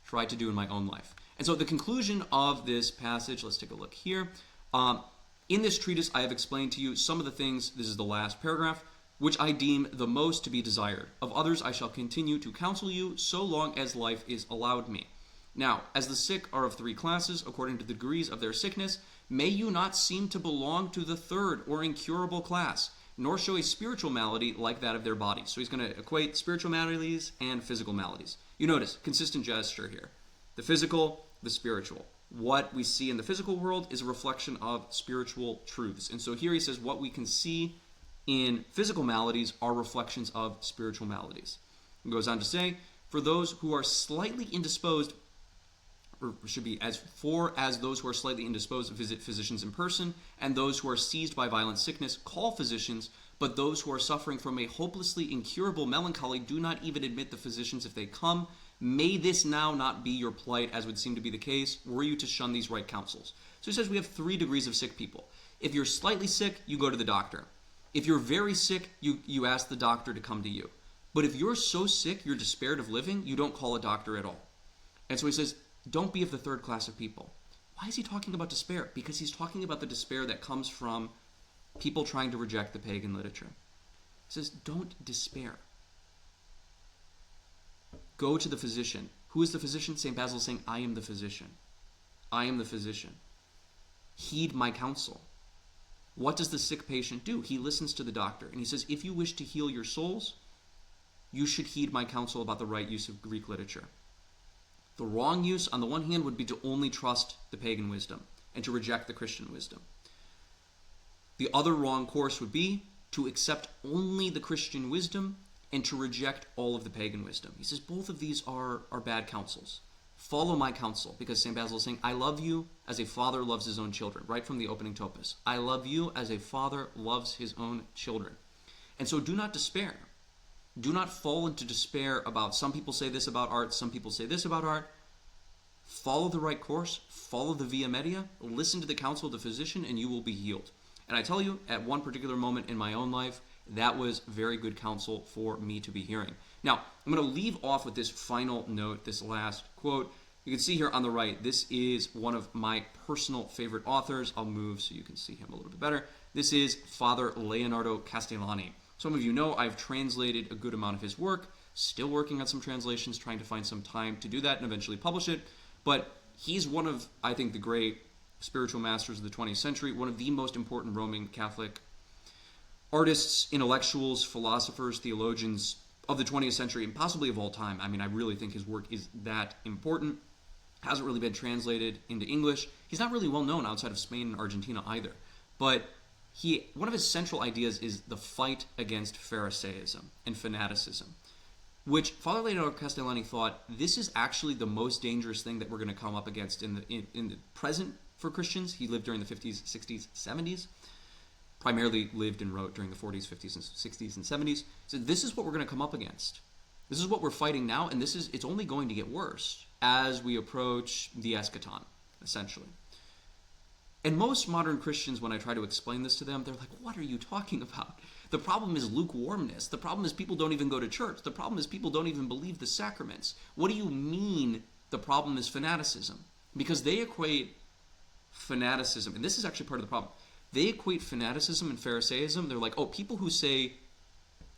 try to do in my own life. And so the conclusion of this passage, let's take a look here. In this treatise, I have explained to you some of the things, this is the last paragraph, which I deem the most to be desired. Of others I shall continue to counsel you so long as life is allowed me. Now, as the sick are of three classes, according to the degrees of their sickness, may you not seem to belong to the third or incurable class, nor show a spiritual malady like that of their bodies. So he's going to equate spiritual maladies and physical maladies. You notice, consistent gesture here. The physical, the spiritual. What we see in the physical world is a reflection of spiritual truths. And so here he says what we can see in physical maladies are reflections of spiritual maladies. He goes on to say, for those who are slightly indisposed, or should be as those who are slightly indisposed visit physicians in person, and those who are seized by violent sickness call physicians, but those who are suffering from a hopelessly incurable melancholy do not even admit the physicians if they come. May this now not be your plight, as would seem to be the case, were you to shun these right counsels. So he says we have three degrees of sick people. If you're slightly sick, you go to the doctor. If you're very sick, you ask the doctor to come to you. But if you're so sick, you're despaired of living, you don't call a doctor at all. And so he says, don't be of the third class of people. Why is he talking about despair? Because he's talking about the despair that comes from people trying to reject the pagan literature. He says, don't despair. Go to the physician. Who is the physician? St. Basil is saying, I am the physician. I am the physician. Heed my counsel. What does the sick patient do? He listens to the doctor. And he says, if you wish to heal your souls, you should heed my counsel about the right use of Greek literature. The wrong use, on the one hand, would be to only trust the pagan wisdom and to reject the Christian wisdom. The other wrong course would be to accept only the Christian wisdom and to reject all of the pagan wisdom. He says both of these are bad counsels. Follow my counsel, because St. Basil is saying, I love you as a father loves his own children, right from the opening topos. I love you as a father loves his own children. And so do not despair. Do not fall into despair about some people say this about art, some people say this about art. Follow the right course, follow the via media, listen to the counsel of the physician, and you will be healed. And I tell you, at one particular moment in my own life, that was very good counsel for me to be hearing. Now, I'm going to leave off with this final note, this last quote. You can see here on the right, this is one of my personal favorite authors. I'll move so you can see him a little bit better. This is Father Leonardo Castellani. Some of you know I've translated a good amount of his work, still working on some translations, trying to find some time to do that and eventually publish it. But he's one of, I think, the great spiritual masters of the 20th century, one of the most important Roman Catholic artists, intellectuals, philosophers, theologians of the 20th century, and possibly of all time. I mean, I really think his work is that important. Hasn't really been translated into English. He's not really well known outside of Spain and Argentina either. But one of his central ideas is the fight against Pharisaism and fanaticism, which Father Leonardo Castellani thought this is actually the most dangerous thing that we're going to come up against in the present for Christians. He lived during the 50s, 60s, 70s. Primarily lived and wrote during the 40s, 50s, and 60s, and 70s. So this is what we're going to come up against. This is what we're fighting now, and it's only going to get worse as we approach the eschaton, essentially. And most modern Christians, when I try to explain this to them, they're like, what are you talking about? The problem is lukewarmness. The problem is people don't even go to church. The problem is people don't even believe the sacraments. What do you mean the problem is fanaticism? Because they equate fanaticism, and this is actually part of the problem. They equate fanaticism and Pharisaism. They're like, oh, people who say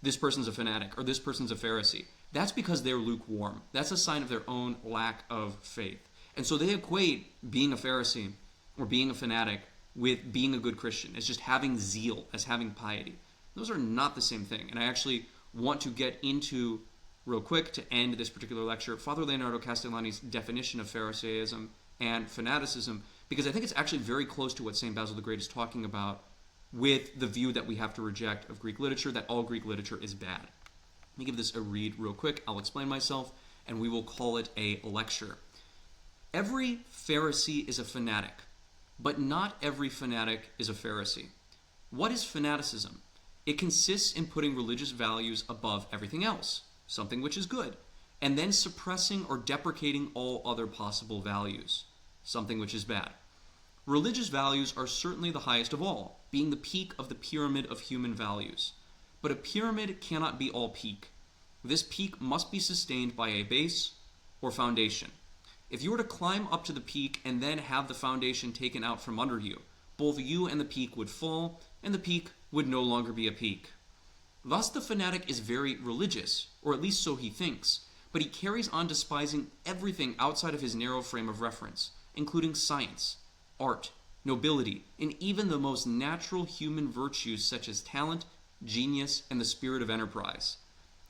this person's a fanatic or this person's a Pharisee, that's because they're lukewarm. That's a sign of their own lack of faith. And so they equate being a Pharisee or being a fanatic with being a good Christian, as just having zeal, as having piety. Those are not the same thing. And I actually want to get into, real quick, to end this particular lecture, Father Leonardo Castellani's definition of Pharisaism and fanaticism, because I think it's actually very close to what St. Basil the Great is talking about with the view that we have to reject of Greek literature, that all Greek literature is bad. Let me give this a read real quick. I'll explain myself, and we will call it a lecture. Every Pharisee is a fanatic, but not every fanatic is a Pharisee. What is fanaticism? It consists in putting religious values above everything else, something which is good, and then suppressing or deprecating all other possible values, something which is bad. Religious values are certainly the highest of all, being the peak of the pyramid of human values. But a pyramid cannot be all peak. This peak must be sustained by a base or foundation. If you were to climb up to the peak and then have the foundation taken out from under you, both you and the peak would fall, and the peak would no longer be a peak. Thus the fanatic is very religious, or at least so he thinks, but he carries on despising everything outside of his narrow frame of reference, including science, art, nobility, and even the most natural human virtues such as talent, genius, and the spirit of enterprise.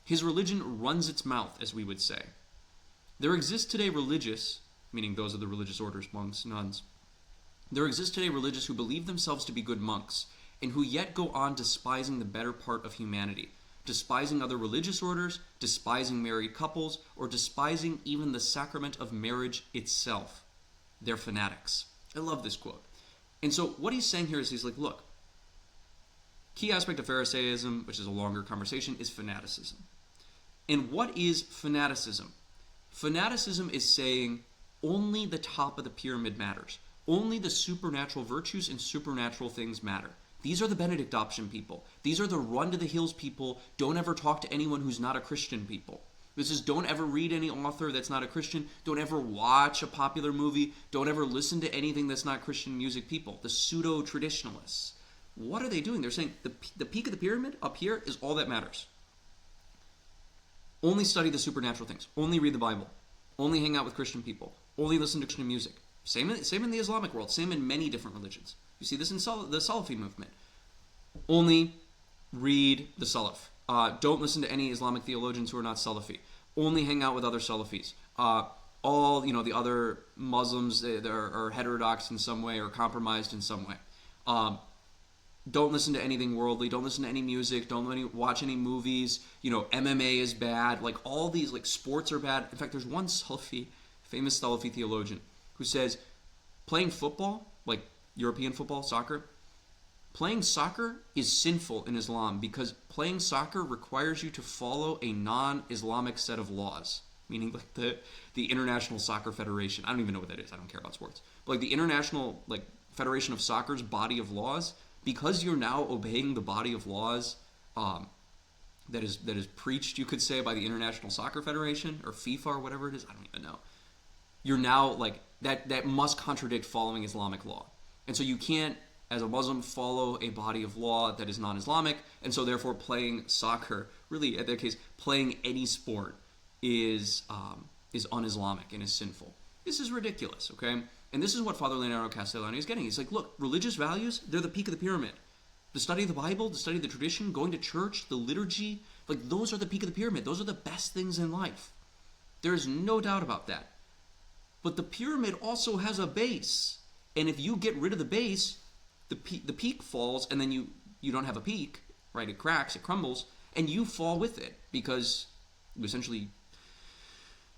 His religion runs its mouth, as we would say. There exist today religious, meaning those of the religious orders, monks, nuns. There exist today religious who believe themselves to be good monks, and who yet go on despising the better part of humanity, despising other religious orders, despising married couples, or despising even the sacrament of marriage itself. They're fanatics. I love this quote. And so what he's saying here is he's like, look, key aspect of Pharisaism, which is a longer conversation, is fanaticism. And what is fanaticism? Fanaticism is saying only the top of the pyramid matters. Only the supernatural virtues and supernatural things matter. These are the Benedict option people. These are the run to the hills people. Don't ever talk to anyone who's not a Christian people. This is don't ever read any author that's not a Christian. Don't ever watch a popular movie. Don't ever listen to anything that's not Christian music people. The pseudo-traditionalists. What are they doing? They're saying the peak of the pyramid up here is all that matters. Only study the supernatural things. Only read the Bible. Only hang out with Christian people. Only listen to Christian music. Same in the Islamic world. Same in many different religions. You see this in the Salafi movement. Only read the Salaf. Don't listen to any Islamic theologians who are not Salafi. Only hang out with other Salafis. All the other Muslims that are heterodox in some way or compromised in some way. Don't listen to anything worldly. Don't listen to any music. Don't watch any movies. MMA is bad. Like all these, like sports are bad. In fact, there's one famous Salafi theologian who says playing football, like European football, soccer, playing soccer is sinful in Islam because playing soccer requires you to follow a non-Islamic set of laws, meaning like the International Soccer Federation. I don't even know what that is. I don't care about sports. But like the International Federation of Soccer's body of laws, because you're now obeying the body of laws that is preached, you could say, by the International Soccer Federation or FIFA or whatever it is. I don't even know. You're now like that must contradict following Islamic law. And so you can't, as a Muslim, follow a body of law that is non-Islamic, and so therefore playing soccer, really, in that case, playing any sport is un-Islamic and is sinful. This is ridiculous, okay? And this is what Father Leonardo Castellani is getting. He's like, look, religious values, they're the peak of the pyramid. The study of the Bible, the study of the tradition, going to church, the liturgy, like those are the peak of the pyramid. Those are the best things in life. There is no doubt about that. But the pyramid also has a base. And if you get rid of the base, the peak falls, and then you don't have a peak, right? It cracks, it crumbles, and you fall with it because essentially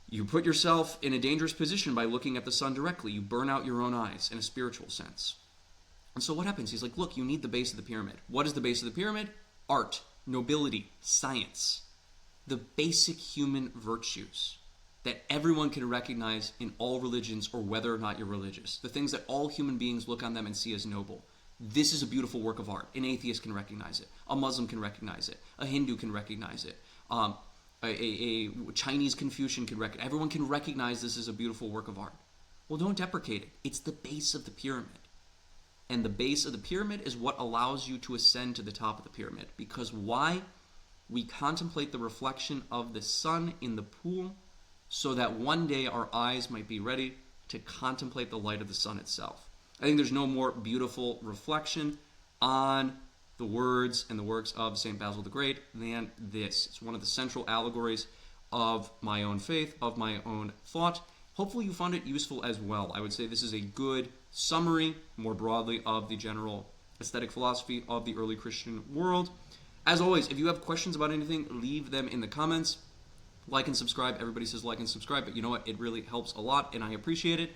you put yourself in a dangerous position by looking at the sun directly. You burn out your own eyes in a spiritual sense. And so what happens? He's like, look, you need the base of the pyramid. What is the base of the pyramid? Art, nobility, science, the basic human virtues that everyone can recognize in all religions or whether or not you're religious. The things that all human beings look on them and see as noble. This is a beautiful work of art. An atheist can recognize it. A Muslim can recognize it. A Hindu can recognize it. A Chinese Confucian can recognize it. Everyone can recognize this as a beautiful work of art. Well, don't deprecate it. It's the base of the pyramid. And the base of the pyramid is what allows you to ascend to the top of the pyramid. Because why? We contemplate the reflection of the sun in the pool so that one day our eyes might be ready to contemplate the light of the sun itself. I think there's no more beautiful reflection on the words and the works of St. Basil the Great than this. It's one of the central allegories of my own faith, of my own thought. Hopefully you found it useful as well. I would say this is a good summary, more broadly, of the general aesthetic philosophy of the early Christian world. As always, if you have questions about anything, leave them in the comments. Like and subscribe. Everybody says like and subscribe, but you know what? It really helps a lot, and I appreciate it.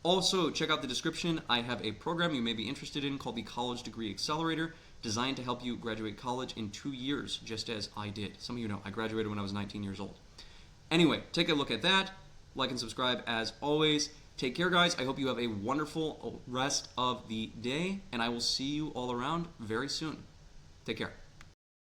Also, check out the description. I have a program you may be interested in called the College Degree Accelerator, designed to help you graduate college in 2 years, just as I did. Some of you know, I graduated when I was 19 years old. Anyway, take a look at that. Like and subscribe as always. Take care, guys. I hope you have a wonderful rest of the day, and I will see you all around very soon. Take care.